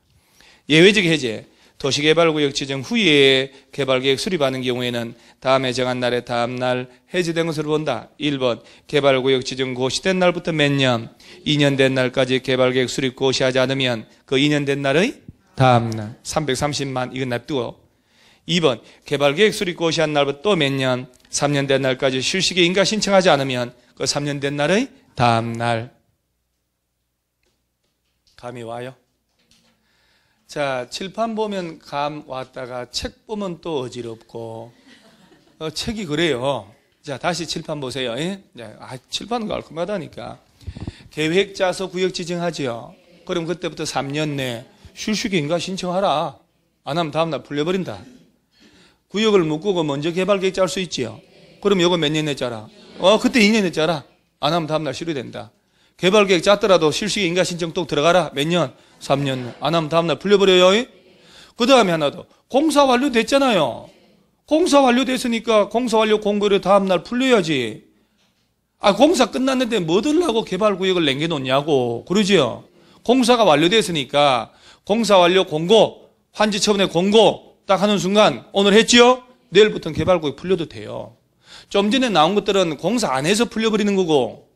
[SPEAKER 1] 예외적 해제. 도시개발구역 지정 후에 개발계획 수립하는 경우에는 다음에 정한 날의 다음 날 해제된 것으로 본다. 1번 개발구역 지정 고시된 날부터 몇 년? 2년 된 날까지 개발계획 수립 고시하지 않으면 그 2년 된 날의 다음 날 330만 이건 냅두고. 2번 개발계획 수립 고시한 날부터 또 몇 년? 3년 된 날까지 실시계 인가 신청하지 않으면 그 3년 된 날의 다음 날. 감이 와요? 자, 칠판 보면 감 왔다가 책 보면 또 어지럽고 책이 그래요. 자, 다시 칠판 보세요. 예? 칠판은 깔끔하다니까. 계획 짜서 구역 지정하지요. 그럼 그때부터 3년 내 실시계 인가 신청하라. 안 하면 다음날 풀려버린다. 구역을 묶고 먼저 개발계획 짤 수 있지요. 그럼 요거 몇 년 냈잖아. 그때 2년 냈잖아. 안 하면 다음날 실효된다. 개발계획 짰더라도 실시계 인가 신청 또 들어가라. 몇 년? 3년. 안 하면 다음날 풀려버려요. 그 다음에 하나 더. 공사 완료됐잖아요. 공사 완료됐으니까 공사 완료 공고를 다음날 풀려야지. 공사 끝났는데 뭐 들라고 개발구역을 남겨놓냐고. 그러지요. 공사가 완료됐으니까 공사 완료 공고, 환지 처분의 공고 딱 하는 순간 오늘 했지요? 내일부터는 개발구역 풀려도 돼요. 좀 전에 나온 것들은 공사 안 해서 풀려버리는 거고.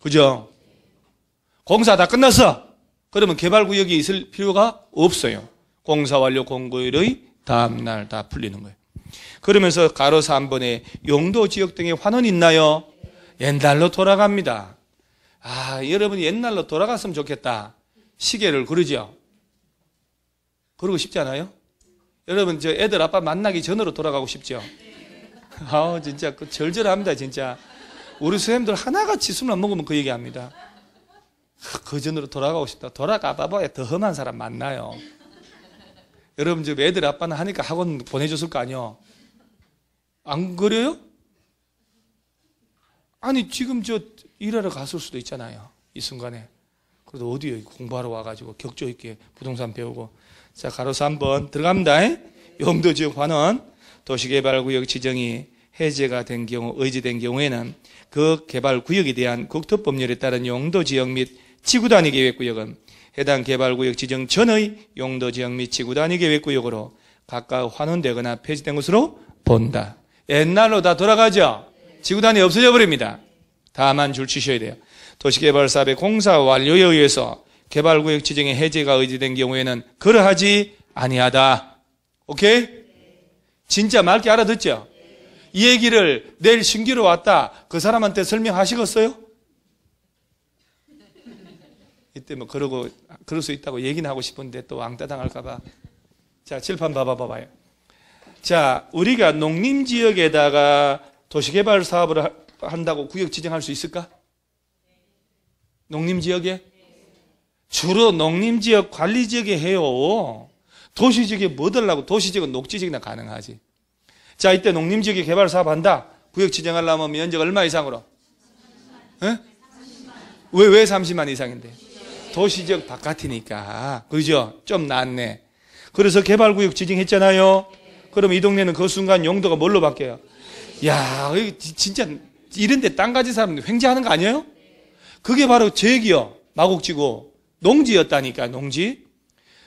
[SPEAKER 1] 그죠? 공사 다 끝났어. 그러면 개발구역이 있을 필요가 없어요. 공사 완료 공고일의 다음날 다 풀리는 거예요. 그러면서 가로 3번에 용도 지역 등의 환원 있나요? 옛날로 돌아갑니다. 여러분이 옛날로 돌아갔으면 좋겠다. 시계를 그러죠? 그러고 싶지 않아요? 여러분 저 애들 아빠 만나기 전으로 돌아가고 싶죠? 진짜 그 절절합니다. 진짜 우리 선생님들 하나같이 술 안 먹으면 그 얘기합니다. 그 전으로 돌아가고 싶다. 돌아가 봐봐야 더 험한 사람 만나요. 여러분 저 애들 아빠는 하니까 학원 보내줬을 거 아니요? 안 그래요? 아니 지금 저 일하러 갔을 수도 있잖아요. 이 순간에. 그래도 어디에 공부하러 와가지고 격조 있게 부동산 배우고. 자, 가로 3번 들어갑니다. 용도지역 환원 도시개발구역 지정이 해제가 된 경우, 의지된 경우에는 그 개발구역에 대한 국토법률에 따른 용도지역 및 지구단위 계획구역은 해당 개발구역 지정 전의 용도지역 및 지구단위 계획구역으로 각각 환원되거나 폐지된 것으로 본다. 옛날로 다 돌아가죠. 지구단위 없어져 버립니다. 다만 줄 치셔야 돼요. 도시개발사업의 공사 완료에 의해서 개발구역 지정의 해제가 의지된 경우에는 그러하지 아니하다. 오케이? 진짜 맑게 알아듣죠? 이 얘기를 내일 신기로 왔다. 그 사람한테 설명하시겠어요? 이때 뭐 그럴 수 있다고 얘기는 하고 싶은데 또 왕따 당할까봐. 자, 칠판 봐봐요. 자, 우리가 농림지역에다가 도시개발 사업을 한다고 구역 지정할 수 있을까? 농림지역에? 주로 농림지역 관리지역에 해요. 도시지역에 뭐 들라고? 도시지역은 녹지지역이나 가능하지. 자, 이때 농림지역에 개발 사업 한다. 구역 지정하려면 면적 얼마 이상으로? 에? 왜 30만 이상인데? 도시지역 바깥이니까. 그죠? 좀 낫네. 그래서 개발구역 지정했잖아요. 그럼 이 동네는 그 순간 용도가 뭘로 바뀌어요? 야, 진짜 이런 데 땅 가진 사람 횡재하는 거 아니에요? 그게 바로 제기요. 마곡지구. 농지였다니까, 농지.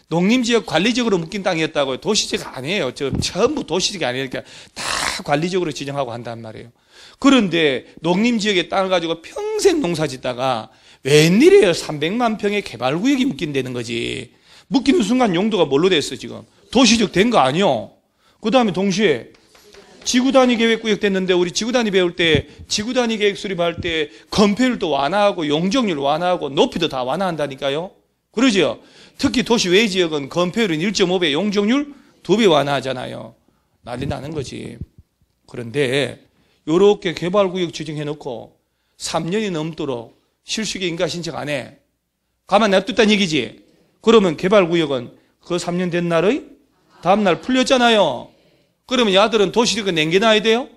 [SPEAKER 1] 농림지역 관리적으로 묶인 땅이었다고요. 도시지역 아니에요. 전부 도시지역이 아니니까 다 관리적으로 지정하고 한단 말이에요. 그런데 농림지역에 땅을 가지고 평생 농사 짓다가 웬일이에요? 300만 평의 개발구역이 묶인다는 거지. 묶이는 순간 용도가 뭘로 됐어, 지금? 도시지역 된 거 아니요? 그 다음에 동시에 지구단위 계획구역 됐는데 우리 지구단위 배울 때 지구단위 계획 수립할 때 건폐율도 완화하고 용적률 완화하고 높이도 다 완화한다니까요. 그러죠? 특히 도시 외 지역은 건폐율은 1.5배, 용적률 2배 완화하잖아요. 난리 나는 거지. 그런데 이렇게 개발구역 지정해놓고 3년이 넘도록 실시계 인가 신청 안 해. 가만 냅뒀다는 얘기지. 그러면 개발구역은 그 3년 된 날의 다음 날 풀렸잖아요. 그러면 야들은 도시지구 남겨놔야 돼요?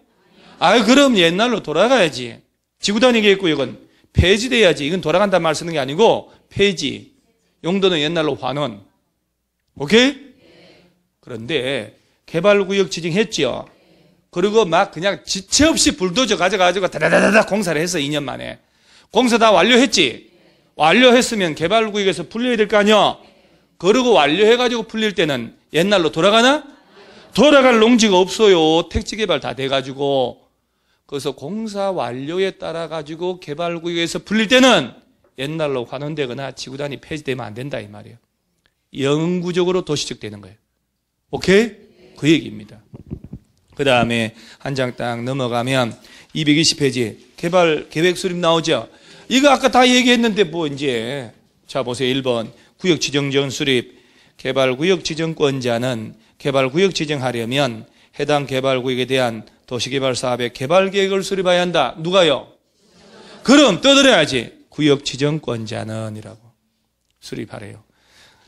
[SPEAKER 1] 그럼 옛날로 돌아가야지. 지구단위계획구역은 폐지돼야지. 이건 돌아간다는 말 쓰는 게 아니고 폐지. 용도는 옛날로 환원. 오케이? 그런데 개발구역 지정했죠. 그리고 막 그냥 지체 없이 불도저 가져가지고 다다다다 공사를 했어. 2년 만에. 공사 다 완료했지. 완료했으면 개발구역에서 풀려야 될 거 아니야. 그러고 완료해가지고 풀릴 때는 옛날로 돌아가나? 돌아갈 농지가 없어요. 택지개발 다 돼가지고. 그래서 공사 완료에 따라 가지고 개발구역에서 풀릴 때는 옛날로 환원되거나 지구단위 폐지되면 안 된다 이 말이에요. 영구적으로 도시적되는 거예요. 오케이? 그 얘기입니다. 그 다음에 한 장 딱 넘어가면 220페이지 개발 계획 수립 나오죠. 이거 아까 다 얘기했는데 뭐 이제 자 보세요. 1번 구역 지정전 수립. 개발구역 지정권자는 개발구역 지정하려면 해당 개발구역에 대한 도시개발 사업의 개발계획을 수립해야 한다. 누가요? 그럼 떠들어야지. 구역 지정권자는 이라고 수립하래요.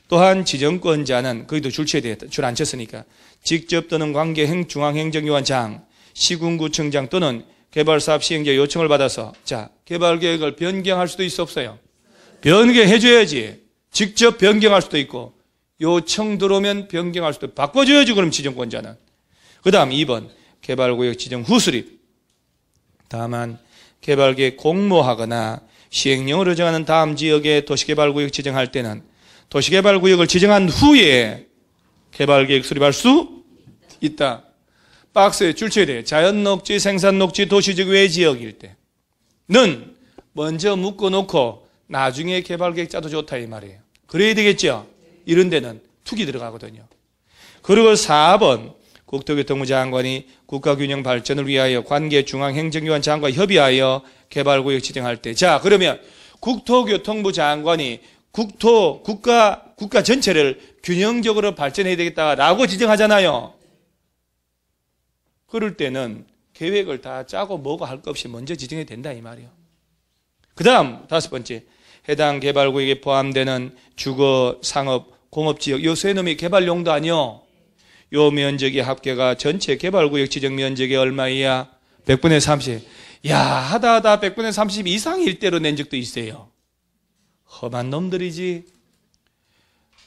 [SPEAKER 1] 또한 지정권자는 거기도 줄쳐야 되겠다. 줄 안 쳤으니까 직접 또는 관계 중앙행정기관장, 시군구청장 또는 개발사업 시행자 요청을 받아서 자 개발계획을 변경할 수도 있어 없어요? 변경해줘야지. 직접 변경할 수도 있고 요청 들어오면 변경할 수도 있고 바꿔줘야지. 그럼 지정권자는. 그 다음 2번 개발구역 지정 후 수립. 다만 개발계획 공모하거나 시행령으로 정하는 다음 지역의 도시개발구역 지정할 때는 도시개발구역을 지정한 후에 개발계획 수립할 수 있다. 박스에 줄쳐야 돼요. 자연녹지, 생산녹지, 도시적 외지역일 때는 먼저 묶어놓고 나중에 개발계획 짜도 좋다 이 말이에요. 그래야 되겠죠. 이런 데는 투기 들어가거든요. 그리고 4번 국토교통부 장관이 국가균형 발전을 위하여 관계 중앙행정기관 장관과 협의하여 개발구역 지정할 때 자 그러면 국토교통부 장관이 국가 전체를 균형적으로 발전해야 되겠다라고 지정하잖아요. 그럴 때는 계획을 다 짜고 뭐고 할 것 없이 먼저 지정해야 된다 이 말이에요. 그 다음 5번째 해당 개발구역에 포함되는 주거, 상업, 공업지역 요 세 놈이 개발용도 아니요. 요 면적의 합계가 전체 개발구역 지정 면적의 얼마이야? 100분의 30. 야 하다 100분의 30 이상일 대로 낸 적도 있어요. 험한 놈들이지.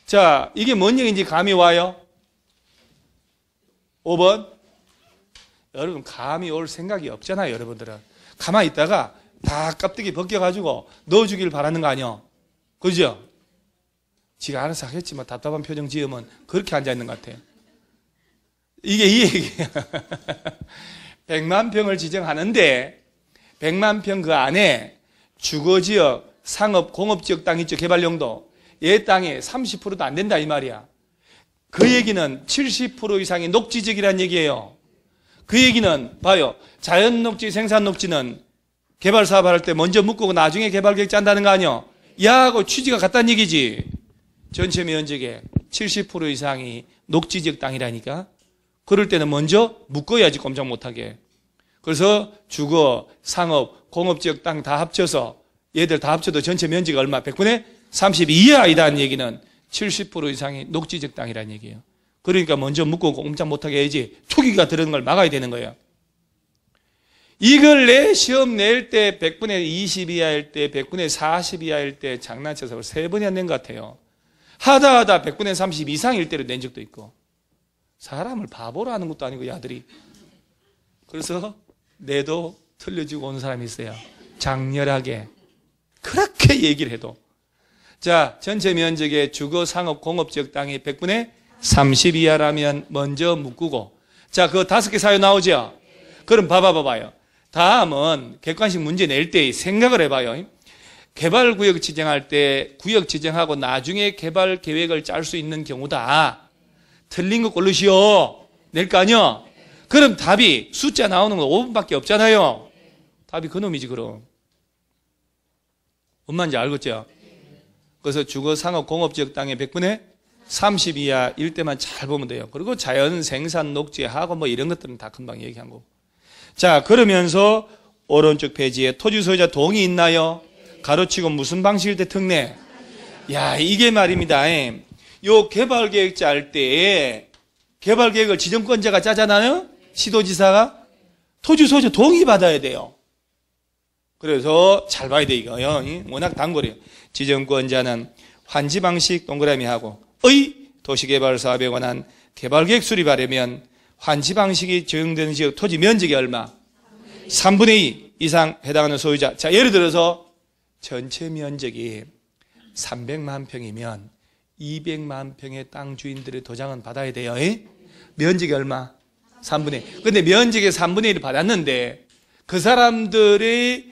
[SPEAKER 1] 자 이게 뭔 얘기인지 감이 와요? 5번 여러분 감이 올 생각이 없잖아요. 여러분들은 가만히 있다가 다 깍두기 벗겨가지고 넣어주길 바라는 거 아니요? 그죠? 지가 알아서 하겠지만 답답한 표정 지으면 그렇게 앉아있는 것 같아요. 이게 이 얘기예요. 100만 평을 지정하는데 100만 평 그 안에 주거지역, 상업, 공업지역 땅 있죠. 개발용도. 얘 땅에 30%도 안 된다 이 말이야. 그 얘기는 70% 이상이 녹지지역이란 얘기예요. 그 얘기는 봐요. 자연녹지, 생산녹지는 개발사업 할 때 먼저 묶고 나중에 개발계획 짠다는 거 아니야. 야하고 취지가 같다는 얘기지. 전체 면적의 70% 이상이 녹지지역 땅이라니까. 그럴 때는 먼저 묶어야지 꼼짝 못하게. 그래서 주거, 상업, 공업지역 땅 다 합쳐서 얘들 다 합쳐도 전체 면적이 얼마? 100분의 30 이하이다는 얘기는 70% 이상이 녹지지역 땅이라는 얘기예요. 그러니까 먼저 묶고 꼼짝 못하게 해야지 투기가 들어오는 걸 막아야 되는 거예요. 이걸 내 시험 낼 때 100분의 20 이하일 때 100분의 40 이하일 때 장난쳐서 3번이나 낸 것 같아요. 하다 100분의 30 이상일 때로 낸 적도 있고. 사람을 바보로 하는 것도 아니고 야들이. 그래서 내도 틀려지고 오는 사람이 있어요. 장렬하게. 그렇게 얘기를 해도. 자, 전체 면적의 주거, 상업, 공업지역 땅이 100분의 30 이하라면 먼저 묶고. 자, 그거 5개 사유 나오죠? 그럼 봐봐요. 다음은 객관식 문제 낼 때 생각을 해봐요. 개발구역 지정할 때 구역 지정하고 나중에 개발 계획을 짤 수 있는 경우다. 틀린 거 고르시오. 낼 거 아니야? 그럼 답이 숫자 나오는 건 5분밖에 없잖아요. 답이 그놈이지 그럼. 뭔 말인지 알겠죠? 그래서 주거, 상업, 공업지역 땅의 100분의 30 이하일 때만 잘 보면 돼요. 그리고 자연, 생산, 녹지하고 뭐 이런 것들은 다 금방 얘기한 거고. 자, 그러면서 오른쪽 페이지에 토지 소유자 동의 있나요? 가로치고 무슨 방식일 때 특례? 야, 이게 말입니다. 요 개발계획 짤 때 개발 계획을 지정권자가 짜잖아요. 시도지사가. 토지 소유자 동의받아야 돼요. 그래서 잘 봐야 돼 이거요. 워낙 단골이에요. 지정권자는 환지 방식 동그라미 하고 의 도시개발 사업에 관한 개발계획 수립하려면 환지 방식이 적용되는 지역 토지 면적이 얼마? 3분의 2 이상 해당하는 소유자. 자, 예를 들어서 전체 면적이 300만 평이면 200만 평의 땅 주인들의 도장은 받아야 돼요. 면적이 얼마? 3분의 1. 근데 면적의 3분의 1을 받았는데 그 사람들이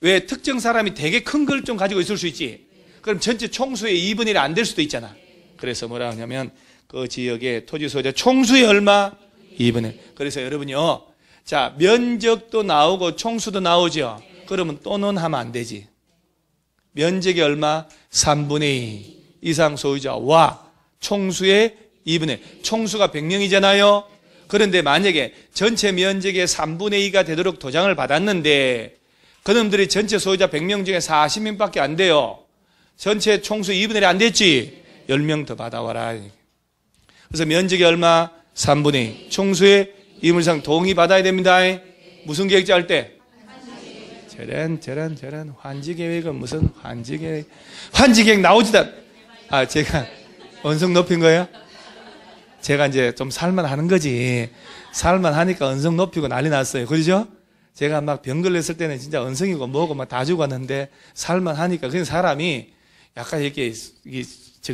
[SPEAKER 1] 왜 특정 사람이 되게 큰 걸 좀 가지고 있을 수 있지. 그럼 전체 총수의 2분의 1이 안 될 수도 있잖아. 그래서 뭐라 하냐면 그 지역의 토지 소유자 총수의 얼마? 2분의 1. 그래서 여러분요. 자, 면적도 나오고 총수도 나오죠. 그러면 또는 하면 안 되지. 면적이 얼마? 3분의 2 이상 소유자와 총수의 2분의 1. 총수가 100명이잖아요. 그런데 만약에 전체 면적의 3분의 2가 되도록 도장을 받았는데 그놈들이 전체 소유자 100명 중에 40명밖에 안 돼요. 전체 총수 2분의 1이 안 됐지. 10명 더 받아와라. 그래서 면적이 얼마? 3분의 2. 총수의 2분의 이상 동의 받아야 됩니다. 무슨 계획 짤 때? 저런 환지 계획은 무슨 환지 계획? 환지 계획 나오지도 않... 제가 언성 높인 거예요? 제가 이제 좀 살만하는 거지. 살만하니까 언성 높이고 난리 났어요. 그러죠? 제가 막 병 걸렸을 때는 진짜 언성이고 뭐고 막 다 죽었는데 살만하니까 그냥 사람이 약간 이렇게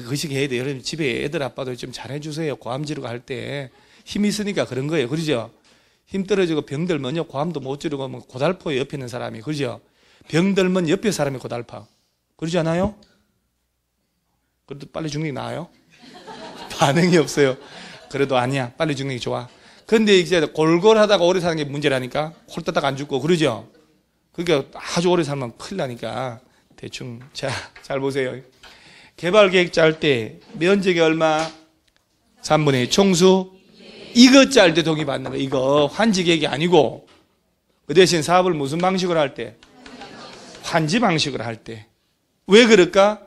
[SPEAKER 1] 거시기 해야 돼요. 여러분 집에 애들 아빠도 좀 잘해주세요. 고함 지르고 할 때 힘이 있으니까 그런 거예요. 그러죠? 힘 떨어지고 병 들면요 고함도 못 지르고 뭐 고달퍼요. 옆에 있는 사람이. 그러죠? 병 들면 옆에 사람이 고달파. 그러지 않아요? 그래도 빨리 죽는 게 나아요? 반응이 없어요. 그래도 아니야. 빨리 죽는 게 좋아. 근데 이제 골골하다가 오래 사는 게 문제라니까. 홀딱 안 죽고 그러죠? 그러니까 아주 오래 살면 큰일 나니까 대충. 자, 잘 보세요. 개발 계획 짤 때 면적이 얼마? 3분의 2. 총수? 이거 짤 때 동의 받는 거. 이거 환지 계획이 아니고 그 대신 사업을 무슨 방식으로 할 때? 환지 방식으로 할 때. 왜 그럴까?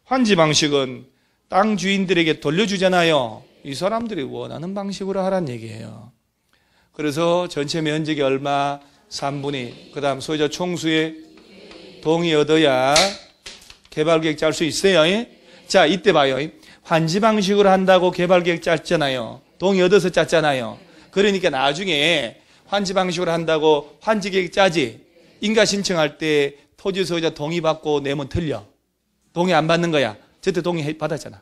[SPEAKER 1] 환지 방식은 땅 주인들에게 돌려주잖아요. 이 사람들이 원하는 방식으로 하란 얘기예요. 그래서 전체 면적이 얼마? 3분의 2. 그 다음 소유자 총수의 동의 얻어야 개발계획 짤 수 있어요. 자, 이때 봐요. 환지 방식으로 한다고 개발계획 짰잖아요. 동의 얻어서 짰잖아요. 그러니까 나중에 환지 방식으로 한다고 환지계획 짜지. 인가 신청할 때 토지 소유자 동의 받고 내면 틀려. 동의 안 받는 거야. 저때 동의 받았잖아.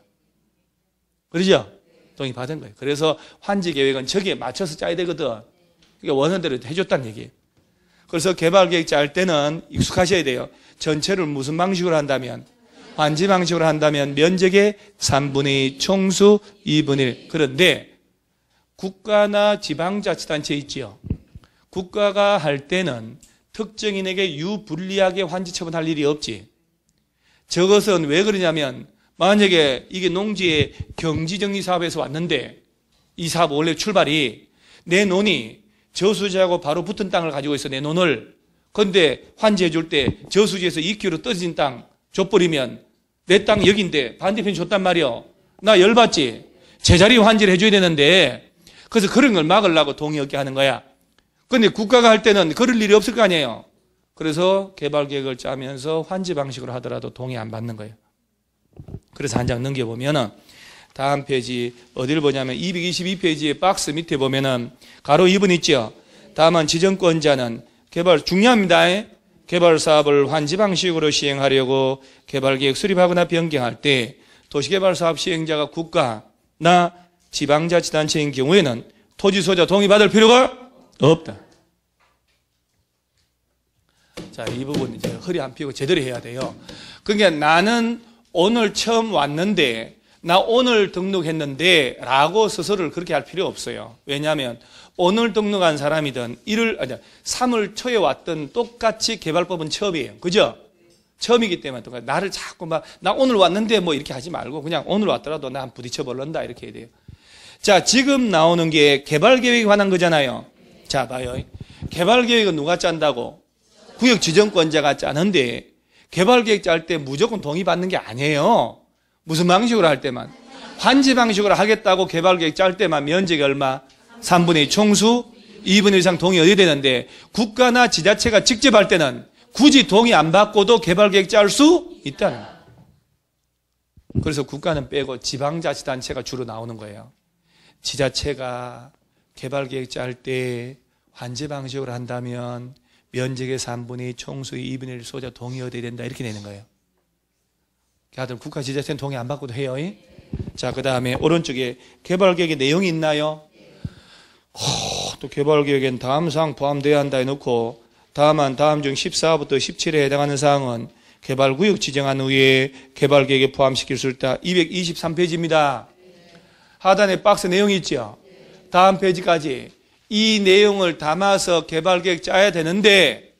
[SPEAKER 1] 그러죠? 동의 받은 거예요. 그래서 환지 계획은 저기에 맞춰서 짜야 되거든. 그러니까 원하는 대로 해줬다는 얘기예요. 그래서 개발 계획 짤 때는 익숙하셔야 돼요. 전체를 무슨 방식으로 한다면? 환지 방식으로 한다면 면적의 3분의 2, 총수 2분의 1. 그런데 국가나 지방자치단체 있지요. 국가가 할 때는 특정인에게 유불리하게 환지 처분할 일이 없지. 저것은 왜 그러냐면 만약에 이게 농지의 경지정리 사업에서 왔는데 이 사업 원래 출발이 내 논이 저수지하고 바로 붙은 땅을 가지고 있어. 내 논을. 그런데 환지해 줄 때 저수지에서 2km 떨어진 땅 줘버리면 내 땅 여기인데 반대편 줬단 말이요. 나 열받지. 제자리 환지를 해줘야 되는데 그래서 그런 걸 막으려고 동의 얻게 하는 거야. 그런데 국가가 할 때는 그럴 일이 없을 거 아니에요. 그래서 개발계획을 짜면서 환지 방식으로 하더라도 동의 안 받는 거예요. 그래서 한 장 넘겨보면은 다음 페이지 어디를 보냐면 222페이지의 박스 밑에 보면은 가로 2번 있죠. 다만 지정권자는 개발 중요합니다. 개발 사업을 환지 방식으로 시행하려고 개발계획 수립하거나 변경할 때 도시개발 사업 시행자가 국가나 지방자치단체인 경우에는 토지 소유자 동의 받을 필요가 없다. 자, 이 부분 이제 허리 안 펴고 제대로 해야 돼요. 그러니까 나는 오늘 처음 왔는데 나 오늘 등록했는데 라고 스스로를 그렇게 할 필요 없어요. 왜냐하면 오늘 등록한 사람이든 3월 초에 왔던 똑같이 개발법은 처음이에요. 그죠? 처음이기 때문에 나를 자꾸 막 나 오늘 왔는데 뭐 이렇게 하지 말고 그냥 오늘 왔더라도 나 부딪혀 버린다 이렇게 해야 돼요. 자, 지금 나오는 게 개발계획에 관한 거잖아요. 자, 봐요. 개발계획은 누가 짠다고? 구역지정권자가 짜는데 개발계획 짤 때 무조건 동의받는 게 아니에요. 무슨 방식으로 할 때만? 환지 방식으로 하겠다고 개발계획 짤 때만 면적이 얼마? 3분의 2 총수 2분의 1 이상 동의 어디 되는데 국가나 지자체가 직접 할 때는 굳이 동의 안 받고도 개발계획 짤 수 있다는 거예요. 그래서 국가는 빼고 지방자치단체가 주로 나오는 거예요. 지자체가 개발계획 짤 때 환지 방식으로 한다면 면적의 3분의 2 총수의 2분의 1 소자 동의 어디 된다 이렇게 되는 거예요. 하여튼 국가 지자체는 동의 안 받고도 해요. 자, 그 다음에 오른쪽에 개발계획의 내용이 있나요? 또 개발계획엔 다음 사항 포함되어야 한다 해놓고 다음 중 14부터 17에 해당하는 사항은 개발구역 지정한 후에 개발계획에 포함시킬 수 있다. 223페이지입니다. 하단에 박스 내용이 있죠. 다음 페이지까지 이 내용을 담아서 개발계획 짜야 되는데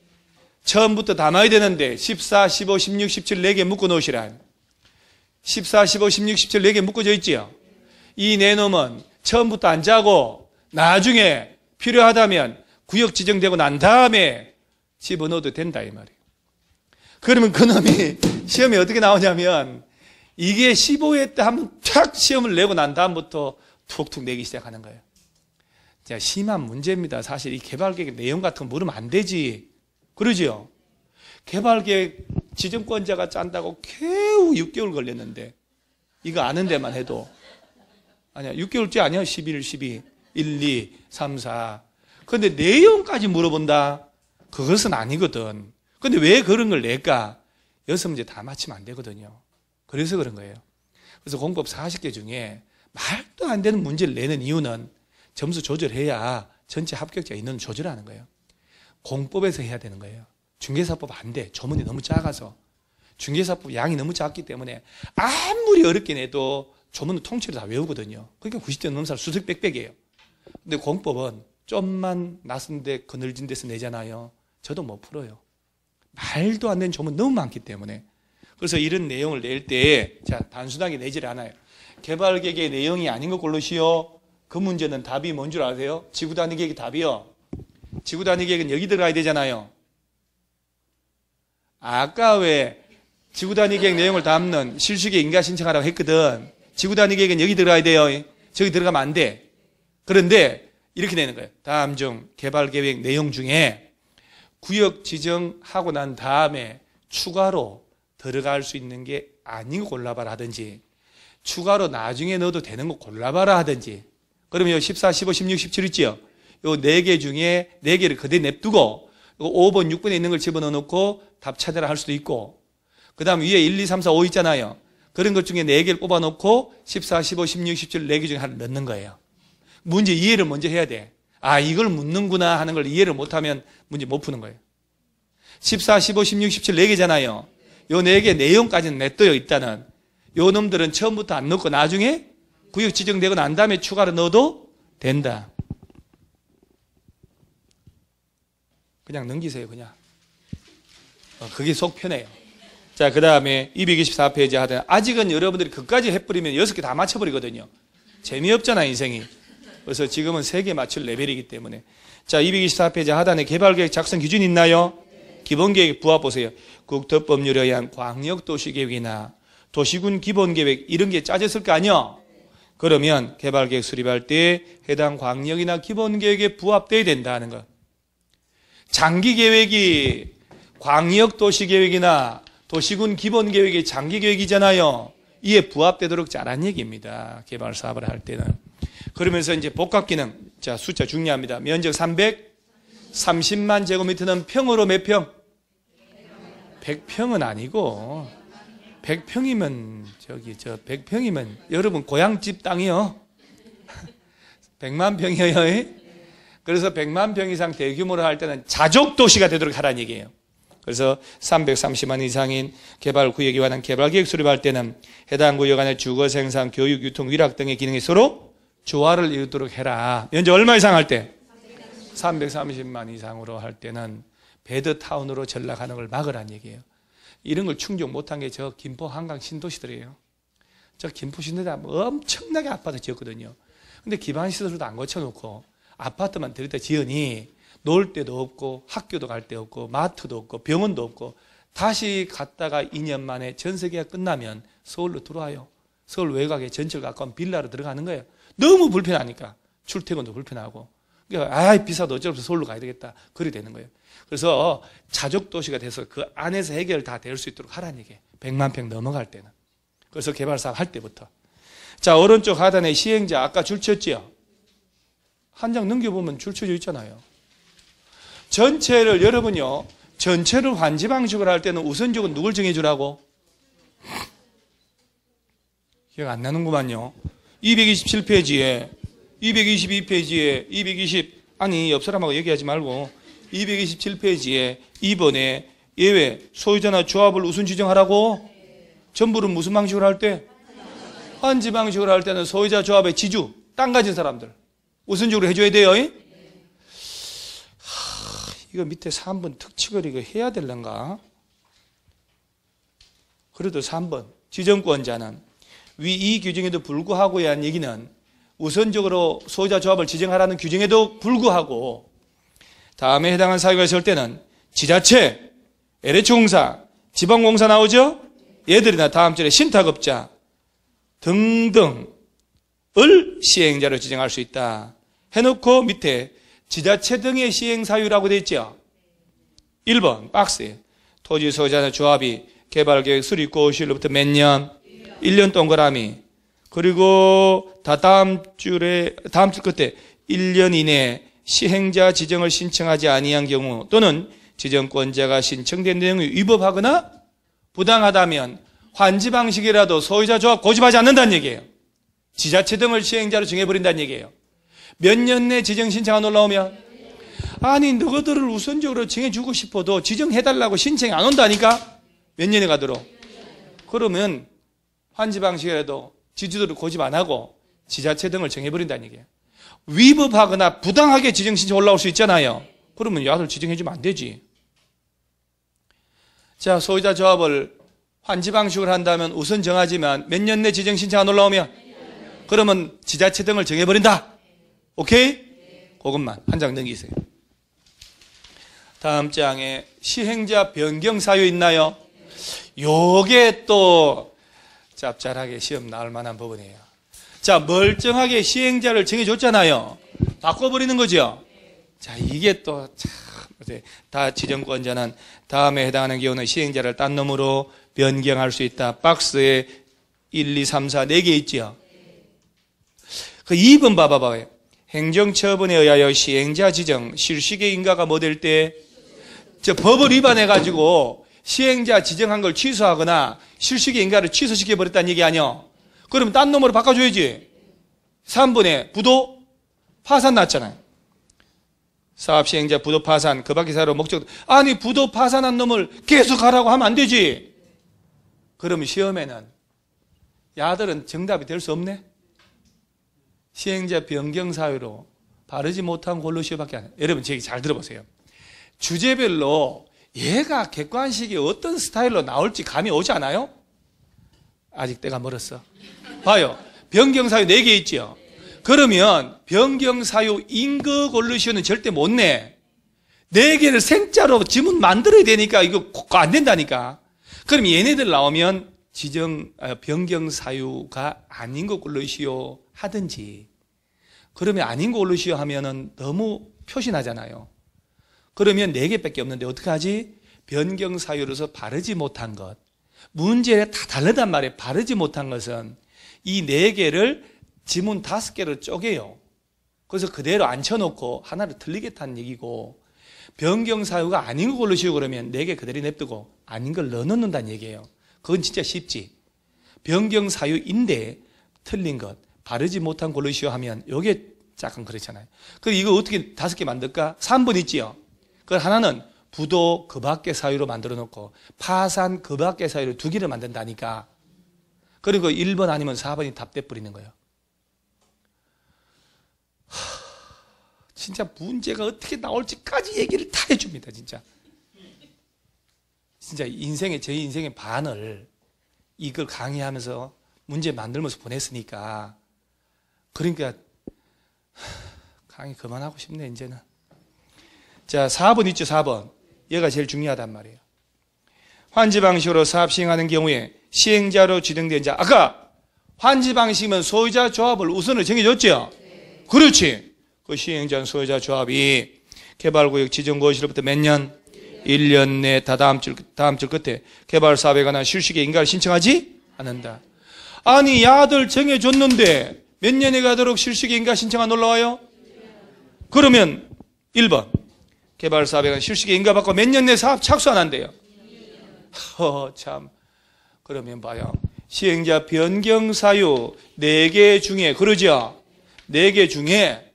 [SPEAKER 1] 처음부터 담아야 되는데 14, 15, 16, 17 4개 묶어 놓으시라. 14, 15, 16, 17 4개 묶어져 있지요. 이 내놈은 처음부터 안 짜고 나중에 필요하다면 구역 지정되고 난 다음에 집어넣어도 된다 이 말이에요. 그러면 그놈이 시험에 어떻게 나오냐면 이게 15회 때 한번 탁 시험을 내고 난 다음부터 툭툭 내기 시작하는 거예요. 자, 심한 문제입니다. 사실 이 개발계획 내용 같은 거 물으면 안 되지. 그러죠? 개발계획 지정권자가 짠다고 겨우 6개월 걸렸는데 이거 아는 데만 해도 아니야 6개월째 아니야 11, 12, 1, 2, 3, 4 근데 내용까지 물어본다? 그것은 아니거든. 근데 왜 그런 걸 낼까? 6문제 다 맞히면 안 되거든요. 그래서 그런 거예요. 그래서 공법 40개 중에 말도 안 되는 문제를 내는 이유는 점수 조절해야 전체 합격자 인원 조절하는 거예요. 공법에서 해야 되는 거예요. 중개사법 안 돼. 조문이 너무 작아서. 중개사법 양이 너무 작기 때문에 아무리 어렵게 내도 조문은 통째로 다 외우거든요. 그러니까 90점 넘는 사람 수석 빽빽이에요. 근데 공법은 좀만 낯선데 그늘진 데서 내잖아요. 저도 못 풀어요. 말도 안 되는 조문 너무 많기 때문에. 그래서 이런 내용을 낼 때, 자, 단순하게 내질 않아요. 개발계획의 내용이 아닌 거 고르시오. 그 문제는 답이 뭔 줄 아세요? 지구단위 계획이 답이요. 지구단위 계획은 여기 들어가야 되잖아요. 아까 왜 지구단위 계획 내용을 담는 실수계 인가 신청하라고 했거든. 지구단위 계획은 여기 들어가야 돼요. 저기 들어가면 안 돼. 그런데 이렇게 되는 거예요. 다음 중 개발계획 내용 중에 구역 지정하고 난 다음에 추가로 들어갈 수 있는 게 아닌 거 골라봐라 하든지 추가로 나중에 넣어도 되는 거 골라봐라 하든지 그러면 14, 15, 16, 17 있지요? 요 4개 중에 4개를 그대로 냅두고 5번, 6번에 있는 걸 집어넣어 놓고 답 찾아라 할 수도 있고 그 다음 위에 1, 2, 3, 4, 5 있잖아요. 그런 것 중에 4개를 뽑아놓고 14, 15, 16, 17 4개 중에 하나를 넣는 거예요. 문제 이해를 먼저 해야 돼. 아, 이걸 묻는구나 하는 걸 이해를 못하면 문제 못 푸는 거예요. 14, 15, 16, 17 4개잖아요. 요 4개 내용까지는 냅둬요. 일단은 요 놈들은 처음부터 안 넣고 나중에 구역 지정되고 난 다음에 추가로 넣어도 된다. 그냥 넘기세요. 그냥. 그게 속 편해요. 자, 그 다음에 224페이지 하다 아직은 여러분들이 그까지 해버리면 6개 다 맞춰버리거든요. 재미없잖아 인생이. 그래서 지금은 3개 맞출 레벨이기 때문에. 자, 224페이지 하단에 개발계획 작성 기준 있나요? 기본계획 부합 보세요. 국토법률에 의한 광역도시계획이나 도시군 기본계획 이런 게 짜졌을 거 아니요? 그러면 개발계획 수립할 때 해당 광역이나 기본계획에 부합돼야 된다는 거. 장기계획이 광역도시계획이나 도시군 기본계획이 장기계획이잖아요. 이에 부합되도록 짜란 얘기입니다. 개발사업을 할 때는. 그러면서 이제 복합기능. 자, 숫자 중요합니다. 면적 330만 제곱미터는 평으로 몇 평? 100평은 아니고 100평이면 100평이면 여러분 고향집 땅이요. 100만 평이에요. 그래서 100만 평 이상 대규모로 할 때는 자족도시가 되도록 하라는 얘기예요. 그래서 330만 이상인 개발구역에 관한 개발계획 수립할 때는 해당 구역 안에 주거, 생산, 교육, 유통, 위락 등의 기능이 서로 조화를 이루도록 해라. 면적 얼마 이상 할 때? 330만 이상으로 할 때는 배드타운으로 전락하는 걸 막으라는 얘기예요. 이런 걸 충족 못한 게 저 김포 한강 신도시들이에요. 저 김포 신도시들 엄청나게 아파트 지었거든요. 근데 기반시설도 안 고쳐놓고 아파트만 들여다 지으니 놀 데도 없고 학교도 갈 데 없고 마트도 없고 병원도 없고 다시 갔다가 2년 만에 전세계가 끝나면 서울로 들어와요. 서울 외곽에 전철 가까운 빌라로 들어가는 거예요. 너무 불편하니까. 출퇴근도 불편하고. 그러니까 비싸도 어쩔 수 없어 서울로 가야 되겠다. 그래 되는 거예요. 그래서 자족 도시가 돼서 그 안에서 해결 다 될 수 있도록 하라는 얘기예요. 100만 평 넘어갈 때는. 그래서 개발 사업 할 때부터. 자, 오른쪽 하단에 시행자 아까 줄 쳤지요. 한 장 넘겨보면 줄 쳐져 있잖아요. 전체를 여러분요. 전체를 환지 방식으로 할 때는 우선적으로 누굴 정해주라고? 기억 안 나는구만요. 227페이지에 222페이지에 옆 사람하고 얘기하지 말고 227페이지에 2번에 예외 소유자나 조합을 우선 지정하라고? 전부를 무슨 방식으로 할 때? 환지 방식으로 할 때는 소유자 조합의 지주, 땅 가진 사람들 우선적으로 해줘야 돼요. 이거 밑에 3번 특칙을 이거 해야 될런가? 그래도 3번 지정권자는 위 이 규정에도 불구하고에 한 얘기는 우선적으로 소유자 조합을 지정하라는 규정에도 불구하고 다음에 해당한 사유가 있을 때는 지자체, LH공사, 지방공사 나오죠? 얘들이나 다음 절에 신탁업자 등등을 시행자로 지정할 수 있다. 해놓고 밑에 지자체 등의 시행사유라고 되어 있죠. 1번 박스에 토지 소유자나 조합이 개발계획 수립고 시일로부터 몇 년? 1년 동그라미. 그리고 다음 줄 끝에 1년 이내 시행자 지정을 신청하지 아니한 경우 또는 지정권자가 신청된 내용을 위법하거나 부당하다면 환지 방식이라도 소유자 조합 고집하지 않는다는 얘기예요. 지자체 등을 시행자로 정해버린다는 얘기예요. 몇 년 내 지정 신청 안 올라오면? 아니 너희들을 우선적으로 정해주고 싶어도 지정해달라고 신청이 안 온다니까? 몇 년에 가도록? 그러면 환지 방식이라도 지주들을 고집 안 하고 지자체 등을 정해버린다는 얘기예요. 위법하거나 부당하게 지정 신청 올라올 수 있잖아요. 그러면 야들 지정해주면 안 되지. 자, 소유자 조합을 환지 방식으로 한다면 우선 정하지만 몇 년 내 지정 신청 안 올라오면? 그러면 지자체 등을 정해버린다. 오케이? 그것만 한 장 넘기세요. 다음 장에 시행자 변경 사유 있나요? 요게 또 짭짤하게 시험 나올 만한 부분이에요. 자, 멀쩡하게 시행자를 정해줬잖아요. 바꿔버리는 거죠. 자, 이게 또 참, 다 지정권자는 다음에 해당하는 경우는 시행자를 딴 놈으로 변경할 수 있다. 박스에 1, 2, 3, 4, 4개 있죠. 그 2번 봐봐요. 행정처분에 의하여 시행자 지정, 실시계 인가가 뭐 될 때? 법을 위반해가지고 시행자 지정한 걸 취소하거나 실시계 인가를 취소시켜버렸다는 얘기 아니야. 그러면 딴 놈으로 바꿔줘야지. 3번에 부도 파산 났잖아요. 사업 시행자 부도 파산, 그 밖의 사유로 목적. 아니 부도 파산한 놈을 계속 하라고 하면 안 되지. 그러면 시험에는 야들은 정답이 될 수 없네. 시행자 변경 사유로 바르지 못한 걸로 시험밖에 안 해요. 여러분 제 얘기 잘 들어보세요. 주제별로 얘가 객관식이 어떤 스타일로 나올지 감이 오지 않아요? 아직 때가 멀었어. 봐요. 변경 사유 4개 있죠. 그러면 변경 사유 인거 골루시오는 절대 못 내. 4개를 생짜로 지문 만들어야 되니까 이거 안 된다니까. 그럼 얘네들 나오면 변경 사유가 아닌 거 골루시오 하든지, 그러면 아닌 거 골루시오 하면은 너무 표시나잖아요. 그러면 4개밖에 없는데 어떡하지? 변경 사유로서 바르지 못한 것. 문제가 다 다르단 말이에요. 바르지 못한 것은 이 4개를 지문 5개를 쪼개요. 그래서 그대로 앉혀놓고 하나를 틀리겠다는 얘기고, 변경 사유가 아닌 걸로 씌우고 그러면 4개 그대로 냅두고 아닌 걸 넣어놓는다는 얘기예요. 그건 진짜 쉽지. 변경 사유인데 틀린 것, 바르지 못한 걸로 씌워 하면 이게 약간 그렇잖아요. 그럼 이거 어떻게 5개 만들까? 3번 있지요. 그 하나는 부도 그 밖의 사유로 만들어 놓고 파산 그 밖의 사유로 2개를 만든다니까. 그리고 1번 아니면 4번이 답돼 버리는 거예요. 진짜 문제가 어떻게 나올지까지 얘기를 다 해줍니다. 진짜 제 인생의 반을 이걸 강의하면서 문제 만들면서 보냈으니까, 그러니까 강의 그만하고 싶네 이제는. 자, 4번 있죠. 4번 얘가 제일 중요하단 말이에요. 환지 방식으로 사업 시행하는 경우에 시행자로 지정된 자, 아까 환지 방식이면 소유자 조합을 우선으로 정해줬죠? 그렇지. 그 시행자는 소유자 조합이 개발구역 지정 고시로부터 몇 년? 1년 내 다음 주 끝에 개발 사업에 관한 실시계 인가를 신청하지 않는다. 아니, 야들 정해줬는데 몇 년에 가도록 실시계 인가 신청 안 올라와요? 그러면 1번 개발 사업에 관한 실시계 인가 받고 몇 년 내 사업 착수 안 한대요. 참. 그러면 봐요. 시행자 변경 사유 4개 중에, 그러죠? 4개 중에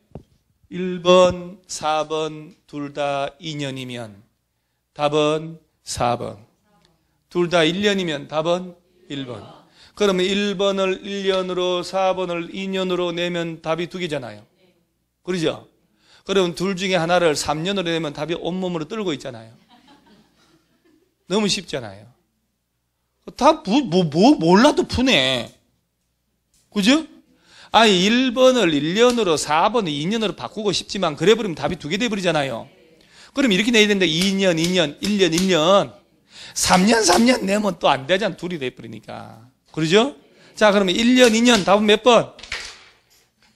[SPEAKER 1] 1번, 4번 둘 다 2년이면 답은 4번. 둘 다 1년이면 답은 1번. 그러면 1번을 1년으로 4번을 2년으로 내면 답이 2개잖아요. 그러죠? 그러면 둘 중에 하나를 3년으로 내면 답이 온몸으로 떨고 있잖아요. 너무 쉽잖아요. 다 몰라도 푸네. 그죠? 아니, 1번을 1년으로 4번을 2년으로 바꾸고 싶지만 그래 버리면 답이 2개 돼버리잖아요. 그럼 이렇게 내야 되는데 2년, 2년, 1년, 1년 3년 내면 또 안 되잖아. 둘이 돼버리니까. 그러죠? 자, 그러면 1년, 2년 답은 몇 번?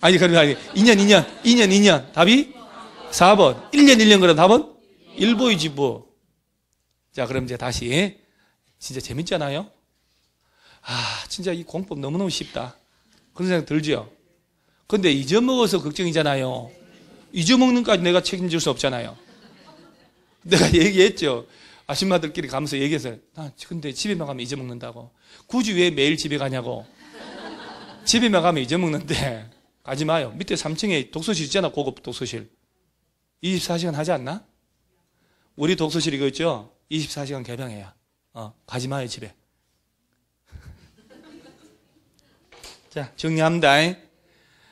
[SPEAKER 1] 아니 2년, 2년 답이 4번. 1년, 1년 그럼 답은 1보이지 뭐. 자, 그럼 이제 다시. 진짜 재밌잖아요? 아, 진짜 이 공법 너무너무 쉽다. 그런 생각 들죠? 근데 잊어먹어서 걱정이잖아요. 잊어먹는 까지 내가 책임질 수 없잖아요. 내가 얘기했죠. 아줌마들끼리 가면서 얘기해서, 근데 집에만 가면 잊어먹는다고. 굳이 왜 매일 집에 가냐고. 집에만 가면 잊어먹는데 가지 마요. 밑에 3층에 독서실 있잖아. 고급 독서실. 24시간 하지 않나? 우리 독서실 이거 있죠? 24시간 개방해야. 가지 마요, 집에. 자, 정리합니다.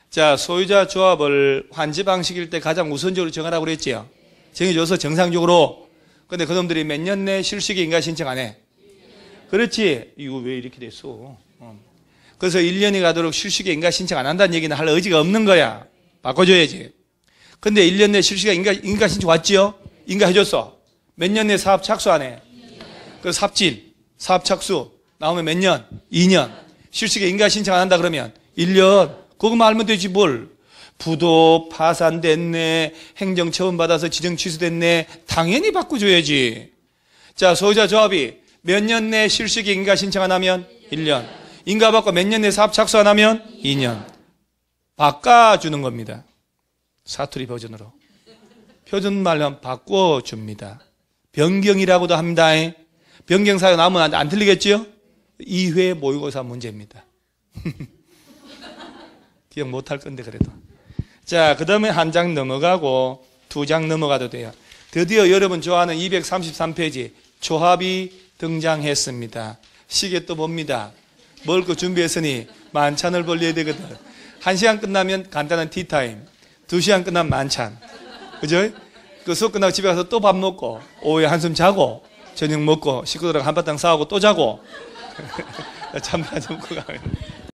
[SPEAKER 1] 자, 소유자 조합을 환지 방식일 때 가장 우선적으로 정하라고 그랬지요. 정해줘서 정상적으로. 근데 그놈들이 몇 년 내 실시계 인가 신청 안 해? 그렇지. 이거 왜 이렇게 됐어? 그래서 1년이 가도록 실시계 인가 신청 안 한다는 얘기는 할 의지가 없는 거야. 바꿔줘야지. 근데 1년 내 실시계 인가 신청 왔지요? 인가해줬어. 몇 년 내 사업 착수 안 해? 그 삽질, 사업 착수 나오면 몇 년? 2년. 실시계 인가 신청 안 한다 그러면 1년. 그거만 알면 되지 뭘. 부도 파산됐네, 행정 처분받아서 지정 취소됐네, 당연히 바꿔줘야지. 자, 소유자 조합이 몇 년 내 실시계 인가 신청 안 하면 1년. 인가 받고 몇 년 내 사업 착수 안 하면 2년. 바꿔주는 겁니다. 사투리 버전으로. 표준말로 바꿔줍니다. 변경이라고도 합니다. 변경사유 나오면 안 틀리겠죠? 2회 모의고사 문제입니다. 기억 못할 건데 그래도. 자, 그 다음에 한 장 넘어가고 2장 넘어가도 돼요. 드디어 여러분 좋아하는 233페이지 조합이 등장했습니다. 시계 또 봅니다. 먹을 거 준비했으니 만찬을 벌려야 되거든. 1시간 끝나면 간단한 티타임, 2시간 끝나면 만찬. 그죠? 그 수업 끝나고 집에 가서 또 밥 먹고 오후에 한숨 자고 저녁 먹고 식구들하고 한바탕 싸우고 또 자고 잠만 좀 먹고 가면